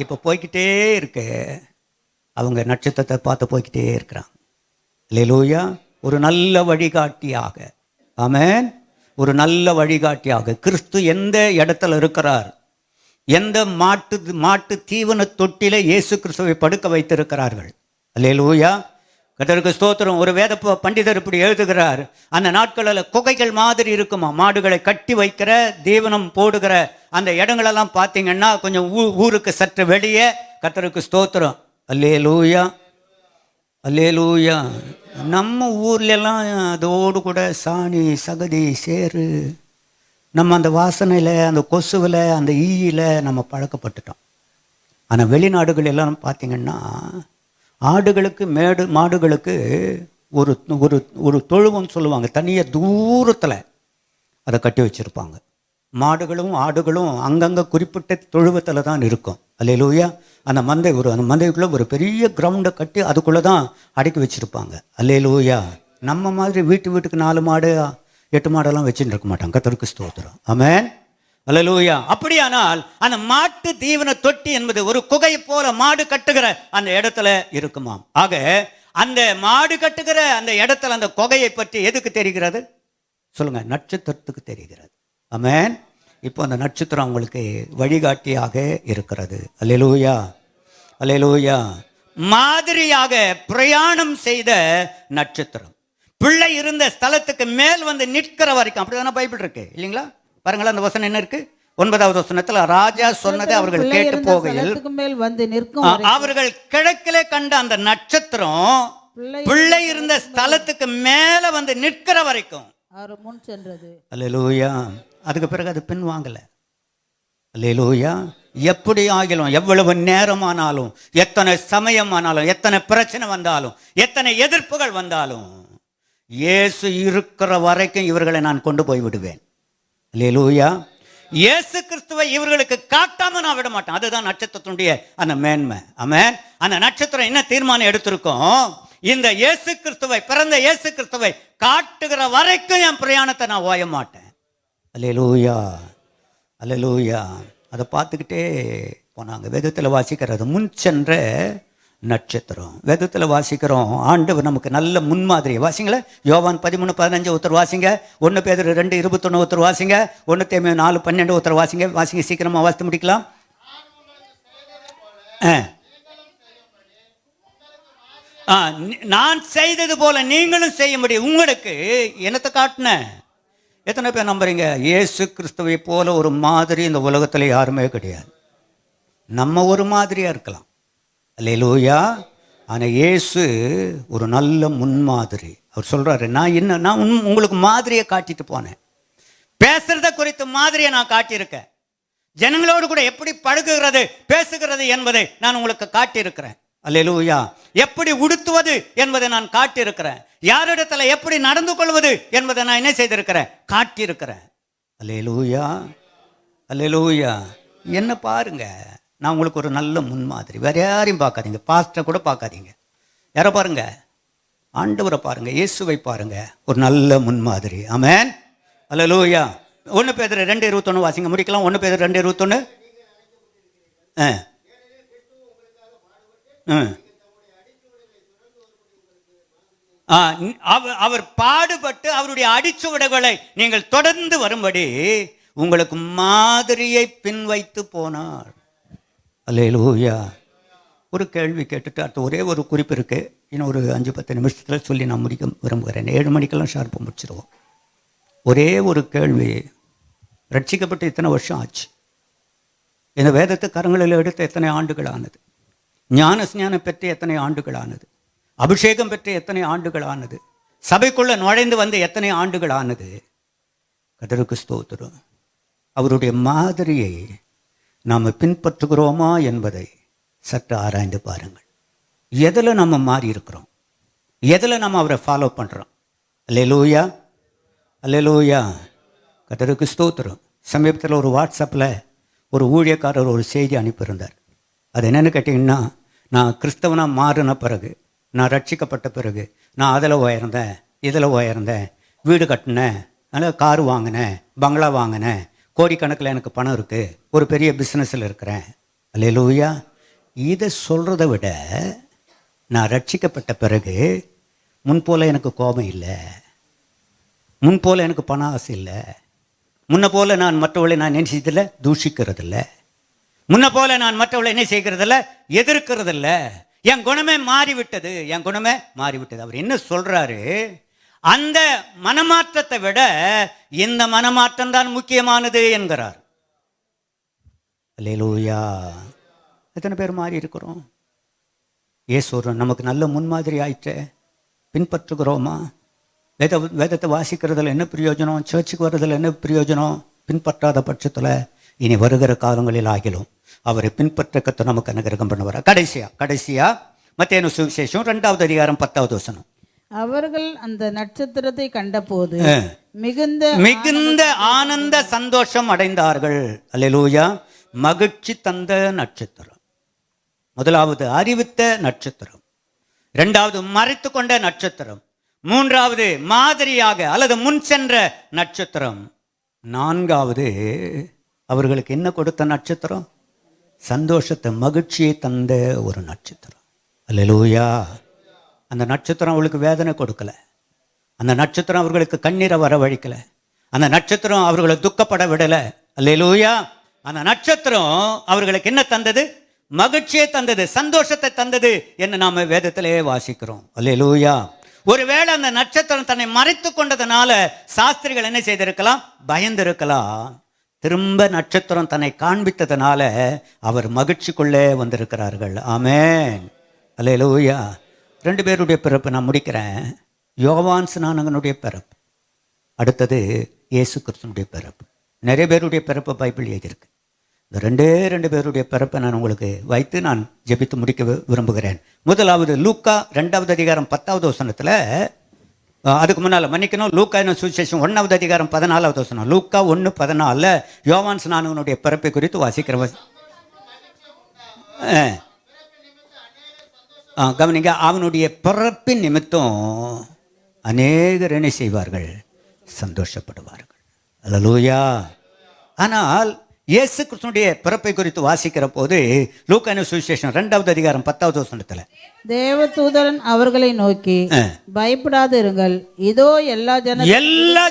இப்போ போய்கிட்டே இருக்கு, அவங்க நட்சத்திரத்தை பார்த்து போய்கிட்டே இருக்கிறாங்க. அல்லேலூயா. ஒரு நல்ல வழிகாட்டியாக, ஆமென், ஒரு நல்ல வழிகாட்டியாக கிறிஸ்து எந்த இடத்துல இருக்கிறார், எந்த மாட்டு தீவன தொட்டில இயேசு கிறிஸ்துவை படுக்க வைத்திருக்கிறார்கள். அல்லேலூயா. கர்த்தருக்கு ஸ்தோத்திரம். ஒரு வேத பண்டிதர் இப்படி எழுதுகிறார், அந்த நாட்களில் குகைகள் மாதிரி இருக்குமா, மாடுகளை கட்டி வைக்கிற, தீவனம் போடுகிற அந்த இடங்களெல்லாம் பார்த்தீங்கன்னா கொஞ்சம் ஊருக்கு சற்று வெளியே. கர்த்தருக்கு ஸ்தோத்திரம். அல்லேலூயா, அல்லேலூயா. நம்ம ஊர்லெல்லாம் அதோடு கூட சாணி, சகதி, சேறு, நம்ம அந்த வாசனையில், அந்த கொசுவில், அந்த ஈயில் நம்ம பழக்கப்பட்டுட்டோம். ஆனால் வெளிநாடுகள் எல்லாம் பார்த்தீங்கன்னா ஆடுகளுக்கு மாடுகளுக்கு ஒரு ஒரு ஒரு தொழுவம் சொல்லுவாங்க, தனியாக தூரத்தில் அதை கட்டி வச்சுருப்பாங்க. மாடுகளும் ஆடுகளும் அங்கங்கே குறிப்பிட்ட தொழுவத்தில் தான் இருக்கும். அல்லேலூயா. அந்த மந்தைக்குள்ளே ஒரு பெரிய கிரவுண்டை கட்டி அதுக்குள்ளே தான் அடக்கி வச்சுருப்பாங்க. அல்லேலூயா. நம்ம மாதிரி வீட்டுக்கு 4 மாடு 8 மாடெல்லாம் வச்சுட்டு இருக்க மாட்டாங்க. கர்த்தருக்கு ஸ்தோத்திரம். ஆமென், அல்லேலூயா. அப்படியானால் அந்த மாட்டு தீவன தொட்டி என்பது ஒரு குகை போல மாடு கட்டுகிற அந்த இடத்துல இருக்குமாம். ஆக அந்த மாடு கட்டுகிற அந்த இடத்துல அந்த குகையை பற்றி எதுக்கு தெரிகிறது? சொல்லுங்க, நட்சத்திரத்துக்கு தெரிகிறது. ஆமென். இப்போ அந்த நட்சத்திரம் அவங்களுக்கு வழிகாட்டியாக இருக்கிறது. அல்லேலூயா, அல்லேலூயா. மாதிரியாக பிரயாணம் செய்த நட்சத்திரம், பிள்ளை இருந்த ஸ்தலத்துக்கு மேல் வந்து நிற்கிற வரைக்கும். அப்படிதானே பைபிள் இருக்கு இல்லைங்களா? பாருங்களா, அந்த வசனம் என்ன இருக்கு? 9வது வசனத்துல, ராஜா சொன்னதை அவர்கள் கேட்டு போகையில் மேல் வந்து நிற்கும் அவர்கள் கிழக்கிலே கண்ட அந்த நட்சத்திரம் பிள்ளை இருந்த ஸ்தலத்துக்கு மேல வந்து நிற்கிற வரைக்கும் அவர் முன் சென்றது. அல்லேலூயா. அதுக்கு பிறகு அது பின் வாங்கல. அல்லேலூயா. எப்படி ஆகிலும், எவ்வளவு நேரமானாலும், எத்தனை சமயமானாலும், எத்தனை பிரச்சனை வந்தாலும், எத்தனை எதிர்ப்புகள் வந்தாலும், இயேசு இருக்கிற வரைக்கும் இவர்களை நான் கொண்டு போய் விடுவேன். அல்லேலூயா. இயேசு கிறிஸ்துவை இவர்களுக்கு காட்டாம நான் விட மாட்டேன். அதுதான் நட்சத்திரத்தினுடைய அந்த மேன்மை. ஆமென். அந்த நட்சத்திரம் என்ன தீர்மானம் எடுத்திருக்கோம்? இந்த இயேசு கிறிஸ்துவை, பிறந்த இயேசு கிறிஸ்துவை காட்டுகிற வரைக்கும் என் பிரயாணத்தை நான் ஓய மாட்டேன். அல்லேலூயா, அல்லேலூயா. அதை பார்த்துக்கிட்டே போனாங்க. வேதத்தில் வாசிக்கிறது முன் சென்ற நட்சத்திரம். வேதத்தில் வாசிக்கிறோம், ஆண்டவர் நமக்கு நல்ல முன்மாதிரி. வாசிங்கள, யோவான் 13:15 ஒருத்தர் வாசிங்க, 1 பேதுரு 2:21 ஒருத்தர் வாசிங்க, 1 தீமோத்தேயு 4:12 ஒருத்தர் வாசிங்க. வாசிங்க, சீக்கிரமா வாசித்து முடிக்கலாம். நான் செய்தது போல நீங்களும் செய்ய முடியும். உங்களுக்கு என்னத்தை காட்டின? எத்தனை பேர் நம்புறீங்க? இயேசு கிறிஸ்துவை போல ஒரு மாதிரி இந்த உலகத்தில் யாருமே கிடையாது. நம்ம ஒரு மாதிரியா இருக்கலாம், அல்லேலூயா. ஆனால் இயேசு ஒரு நல்ல முன்மாதிரி. அவர் சொல்றாரு, நான் உங்களுக்கு மாதிரியை காட்டிட்டு போனேன். பேசுறத குறித்த மாதிரியை நான் காட்டியிருக்கேன். ஜனங்களோடு கூட எப்படி பழகுகிறது, பேசுகிறது என்பதை நான் உங்களுக்கு காட்டியிருக்கிறேன். அல்லேலூயா. எப்படி உடுத்துவது என்பதை நான் காட்டியிருக்கிறேன். யாரிடத்துல எப்படி நடந்து கொள்வது என்பதை நான் என்ன செய்திருக்கிறேன்? காட்டியிருக்கிறேன். அல்லேலூயா, அல்லேலூயா. என்ன பாருங்க, நான் உங்களுக்கு ஒரு நல்ல முன்மாதிரி. வேற யாரையும் பார்க்காதீங்க, பாஸ்டரை கூட பார்க்காதீங்க. யாரை பாருங்க? ஆண்டவரை பாருங்க, இயேசுவை பாருங்க, ஒரு நல்ல முன்மாதிரி. ஆமென், அல்லேலூயா. 1 பேதுரு 2:21 வாசிங்க, முடிக்கலாம். 1 பேதுரு 2:21. அவர் பாடுபட்டு அவருடைய அடிச்சுவடுகளை நீங்கள் தொடர்ந்து வரும்படி உங்களுக்கு மாதிரியை பின்வைத்து போனார். அல்லேலூயா. ஒரு கேள்வி கேட்டுட்டு அடுத்த ஒரே ஒரு குறிப்பு இருக்கு, இன்னும் ஒரு 5-10 நிமிஷத்தில் சொல்லி நான் முடிக்க விரும்புகிறேன். 7 மணிக்கெல்லாம் ஷார்ப்பாக முடிச்சிருவோம். ஒரே ஒரு கேள்வி. ரட்சிக்கப்பட்டு இத்தனை வருஷம் ஆச்சு. இந்த வேதத்தை கரங்களில் எடுத்து எத்தனை ஆண்டுகள் ஆனது? ஞான ஸ்நானம் பெற்று எத்தனை ஆண்டுகள் ஆனது? அபிஷேகம் பெற்று எத்தனை ஆண்டுகள் ஆனது? சபைக்குள்ள நுழைந்து வந்து எத்தனை ஆண்டுகள் ஆனது? கர்த்தருக்கு ஸ்தோத்திரம். அவருடைய மாதிரியை நாம் பின்பற்றுகிறோமா என்பதை சற்று ஆராய்ந்து பாருங்கள். எதில் நம்ம மாறி இருக்கிறோம்? எதில் நம்ம அவரை ஃபாலோ பண்ணுறோம்? அல்லேலூயா, அல்லேலூயா. கர்த்தருக்கு ஸ்தோத்திரம். சமீபத்தில் ஒரு வாட்ஸ்அப்பில் ஒரு ஊழியக்காரர் ஒரு செய்தி அனுப்பியிருந்தார். அது என்னென்னு கேட்டிங்கன்னா, நான் கிறிஸ்தவனாக மாறின பிறகு, நான் ரட்சிக்கப்பட்ட பிறகு, நான் அதில் உயர்ந்தேன், இதில் உயர்ந்தேன், வீடு கட்டினேன், அதனால் கார் வாங்கினேன், பங்களா வாங்கினேன், கோடிக்கணக்கில் எனக்கு பணம் இருக்குது, ஒரு பெரிய பிஸ்னஸில் இருக்கிறேன். அல்லேலூயா. இதை சொல்கிறத விட, நான் ரட்சிக்கப்பட்ட பிறகு முன்போல் எனக்கு கோபம் இல்லை, முன்போல் எனக்கு பண ஆசை இல்லை, முன்ன போல் நான் மற்றவர்களை நான் நேசிக்கிறதில்ல, தூஷிக்கிறதில்ல, முன்ன போல நான் மற்றவர்களை என்ன செய்கிறதில்ல, எதிர்க்கிறதில்ல. என் குணமே மாறிவிட்டது, என் குணமே மாறிவிட்டது. அவர் என்ன சொல்றாரு? அந்த மனமாற்றத்தை விட இந்த மனமாற்றம் தான் முக்கியமானது என்கிறார். அல்லேலூயா. எத்தனை பேர் மாறி இருக்கிறோம்? இயேசு நமக்கு நல்ல முன்மாதிரி ஆயிற்று. பின்பற்றுகிறோமா? வேதத்தை வாசிக்கிறதுல என்ன பிரயோஜனம்? சர்ச்சுக்கு வர்றதுல என்ன பிரயோஜனம்? பின்பற்றாத பட்சத்தில் இனி வருகிற காலங்களில் ஆகிலும் அவரை பின்பற்ற கர்த்தர் நமக்கு அனுகிரகம் பண்ணுவார். கடைசியா மத்தேயு சுவிசேஷம் 2வது அதிகாரம் 10வது வசனம். அவர்கள் அந்த நட்சத்திரத்தை கண்டபோது மிகுந்த ஆனந்த சந்தோஷம் அடைந்தார்கள். அல்லேலூயா. மகிழ்ச்சி தந்த நட்சத்திரம். முதலாவது அறிவித்த நட்சத்திரம், 2வது மறைத்து கொண்ட நட்சத்திரம், 3வது மாதிரியாக அல்லது முன் சென்ற நட்சத்திரம், 4வது அவர்களுக்கு என்ன கொடுத்த நட்சத்திரம்? சந்தோஷத்தை, மகிழ்ச்சியை தந்த ஒரு நட்சத்திரம். அல்லேலூயா. அந்த நட்சத்திரம் அவளுக்கு வேதனை கொடுக்கல, அந்த நட்சத்திரம் அவர்களுக்கு கண்ணீரை வரவழைக்கல. அந்த நட்சத்திரம் அவர்களை துக்கப்பட விடலை. அல்லேலூயா. அந்த நட்சத்திரம் அவர்களுக்கு என்ன தந்தது? மகிழ்ச்சியை தந்தது, சந்தோஷத்தை தந்தது என்று நாம் வேதத்திலே வாசிக்கிறோம். அல்லேலூயா. ஒருவேளை அந்த நட்சத்திரம் தன்னை மறைத்து கொண்டதுனால சாஸ்திரிகள் என்ன செய்திருக்கலாம்? பயந்திருக்கலாம். திரும்ப நட்சத்திரம் தன்னை காண்பித்ததுனால அவர் மகிழ்ச்சிக்குள்ளே வந்திருக்கிறார்கள். ஆமென். அல்லேலூயா. 2 பேருடைய பிறப்பு நான் முடிக்கிறேன். யோவான் ஸ்நானகனுடைய பிறப்பு, அடுத்தது இயேசு கிறிஸ்துனுடைய பிறப்பு. நிறைய பேருடைய பிறப்பு பைபிள் எழுதியிருக்கு. இந்த 2 பேருடைய பிறப்பை நான் உங்களுக்கு வைத்து நான் ஜெபித்து முடிக்க விரும்புகிறேன். முதலாவது லூக்கா 2வது அதிகாரம் 10வது வசனத்தில், அதுக்கு முன்னால் மன்னிக்கணும், லூக்கா என்ன சுவிசேஷம் 1வது அதிகாரம் 14வது வசனம். லூக்கா 1:14 யோவான் ஸ்நானகனுடைய பிறப்பை குறித்து வாசிக்கிற கவனிங்க. அவனுடைய பிறப்பின் நிமித்தம் அநேகர் என்ன செய்வார்கள்? சந்தோஷப்படுவார்கள். அல்லேலூயா. ஆனால் இயேசு கிறிஸ்துவினுடைய பிறப்பை குறித்து வாசிக்கிற போது லூக்கா சுவிசேஷம் 2வது அதிகாரம் 10வது வசனத்துல, தேவதூதன் அவர்களை நோக்கி, பயப்படாது இருங்கள், இதோ எல்லா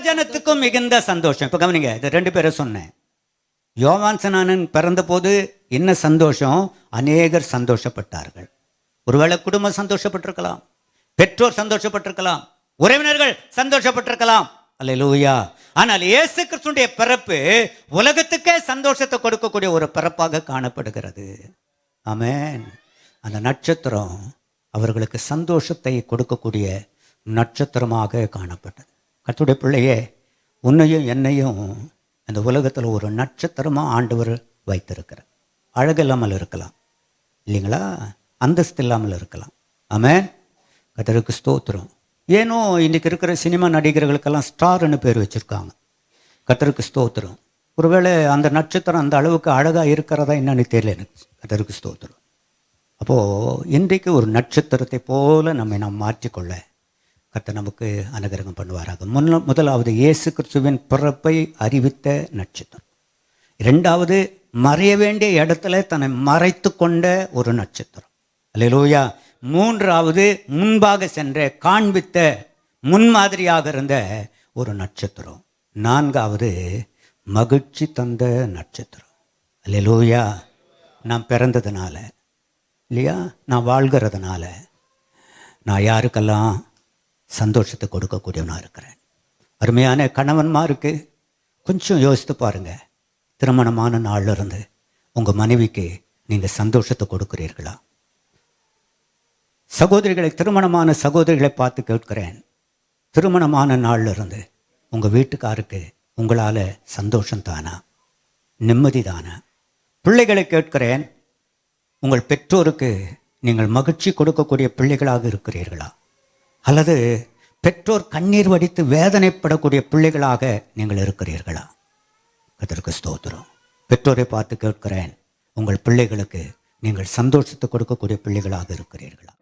ஜனத்துக்கும் மிகுந்த சந்தோஷம். இப்ப கவனிங்க, இது 2 பேரை சொன்னேன். யோவான் ஸ்நானன் பிறந்த போது என்ன சந்தோஷம்? அநேகர் சந்தோஷப்பட்டார்கள். ஒருவேளை குடும்பம் சந்தோஷப்பட்டிருக்கலாம், பெற்றோர் சந்தோஷப்பட்டிருக்கலாம், உறவினர்கள் சந்தோஷப்பட்டிருக்கலாம். அல்லேலூயா. ஆனால் இயேசு கிறிஸ்துவினுடைய பிறப்பு உலகத்துக்கே சந்தோஷத்தை கொடுக்கக்கூடிய ஒரு பிறப்பாக காணப்படுகிறது. ஆமென். அந்த நட்சத்திரம் அவர்களுக்கு சந்தோஷத்தை கொடுக்கக்கூடிய நட்சத்திரமாக காணப்பட்டது. கர்த்தருடைய பிள்ளையே, உன்னையும் என்னையும் அந்த உலகத்தில் ஒரு நட்சத்திரமாக ஆண்டவர் வைத்திருக்கிறார். அழகு இல்லாமல் இருக்கலாம் இல்லைங்களா, அந்தஸ்து இல்லாமல் இருக்கலாம். ஆமென். கர்த்தருக்கு ஸ்தோத்திரம். ஏனோ இன்றைக்கி இருக்கிற சினிமா நடிகர்களுக்கெல்லாம் ஸ்டார்னு பேர் வச்சுருக்காங்க. கர்த்தருக்கு ஸ்தோத்திரம். ஒருவேளை அந்த நட்சத்திரம் அந்த அளவுக்கு அழகாக இருக்கிறதா என்னன்னு தெரியல எனக்கு. கர்த்தருக்கு ஸ்தோத்திரம். அப்போது இன்றைக்கு ஒரு நட்சத்திரத்தை போல நாம் மாற்றிக்கொள்ள கர்த்தர் நமக்கு அனுகிரகம் பண்ணுவாராக. முதலாவது இயேசு கிறிஸ்துவின் பிறப்பை அறிவித்த நட்சத்திரம். 2வது மறைய வேண்டிய இடத்துல தன்னை மறைத்து கொண்ட ஒரு நட்சத்திரம். அல்லேலூயா. 3வது முன்பாக சென்ற காண்பித்த முன்மாதிரியாக இருந்த ஒரு நட்சத்திரம். 4வது மகிழ்ச்சி தந்த நட்சத்திரம். அல்லேலூயா. நான் பிறந்ததுனால இல்லையா, நான் வாழ்கிறதுனால நான் யாருக்கெல்லாம் சந்தோஷத்தை கொடுக்கக்கூடியவனாக இருக்கிறேன். அருமையான கணவன்மாருக்கு கொஞ்சம் யோசித்து பாருங்கள். திருமணமான நாளில் இருந்து உங்கள் மனைவிக்கு நீங்கள் சந்தோஷத்தை கொடுக்கிறீர்களா? சகோதரிகளை, திருமணமான சகோதரிகளை பார்த்து கேட்கிறேன். திருமணமான நாளில் இருந்து உங்கள் வீட்டுக்காருக்கு உங்களால் சந்தோஷம் தானா, நிம்மதி தானா? பிள்ளைகளை கேட்கிறேன். உங்கள் பெற்றோருக்கு நீங்கள் மகிழ்ச்சி கொடுக்கக்கூடிய பிள்ளைகளாக இருக்கிறீர்களா? அல்லது பெற்றோர் கண்ணீர் வடித்து வேதனைப்படக்கூடிய பிள்ளைகளாக நீங்கள் இருக்கிறீர்களா? கர்த்தருக்கு ஸ்தோத்திரம். பெற்றோரை பார்த்து கேட்கிறேன், உங்கள் பிள்ளைகளுக்கு நீங்கள் சந்தோஷத்தை கொடுக்கக்கூடிய பிள்ளைகளாக இருக்கிறீர்களா?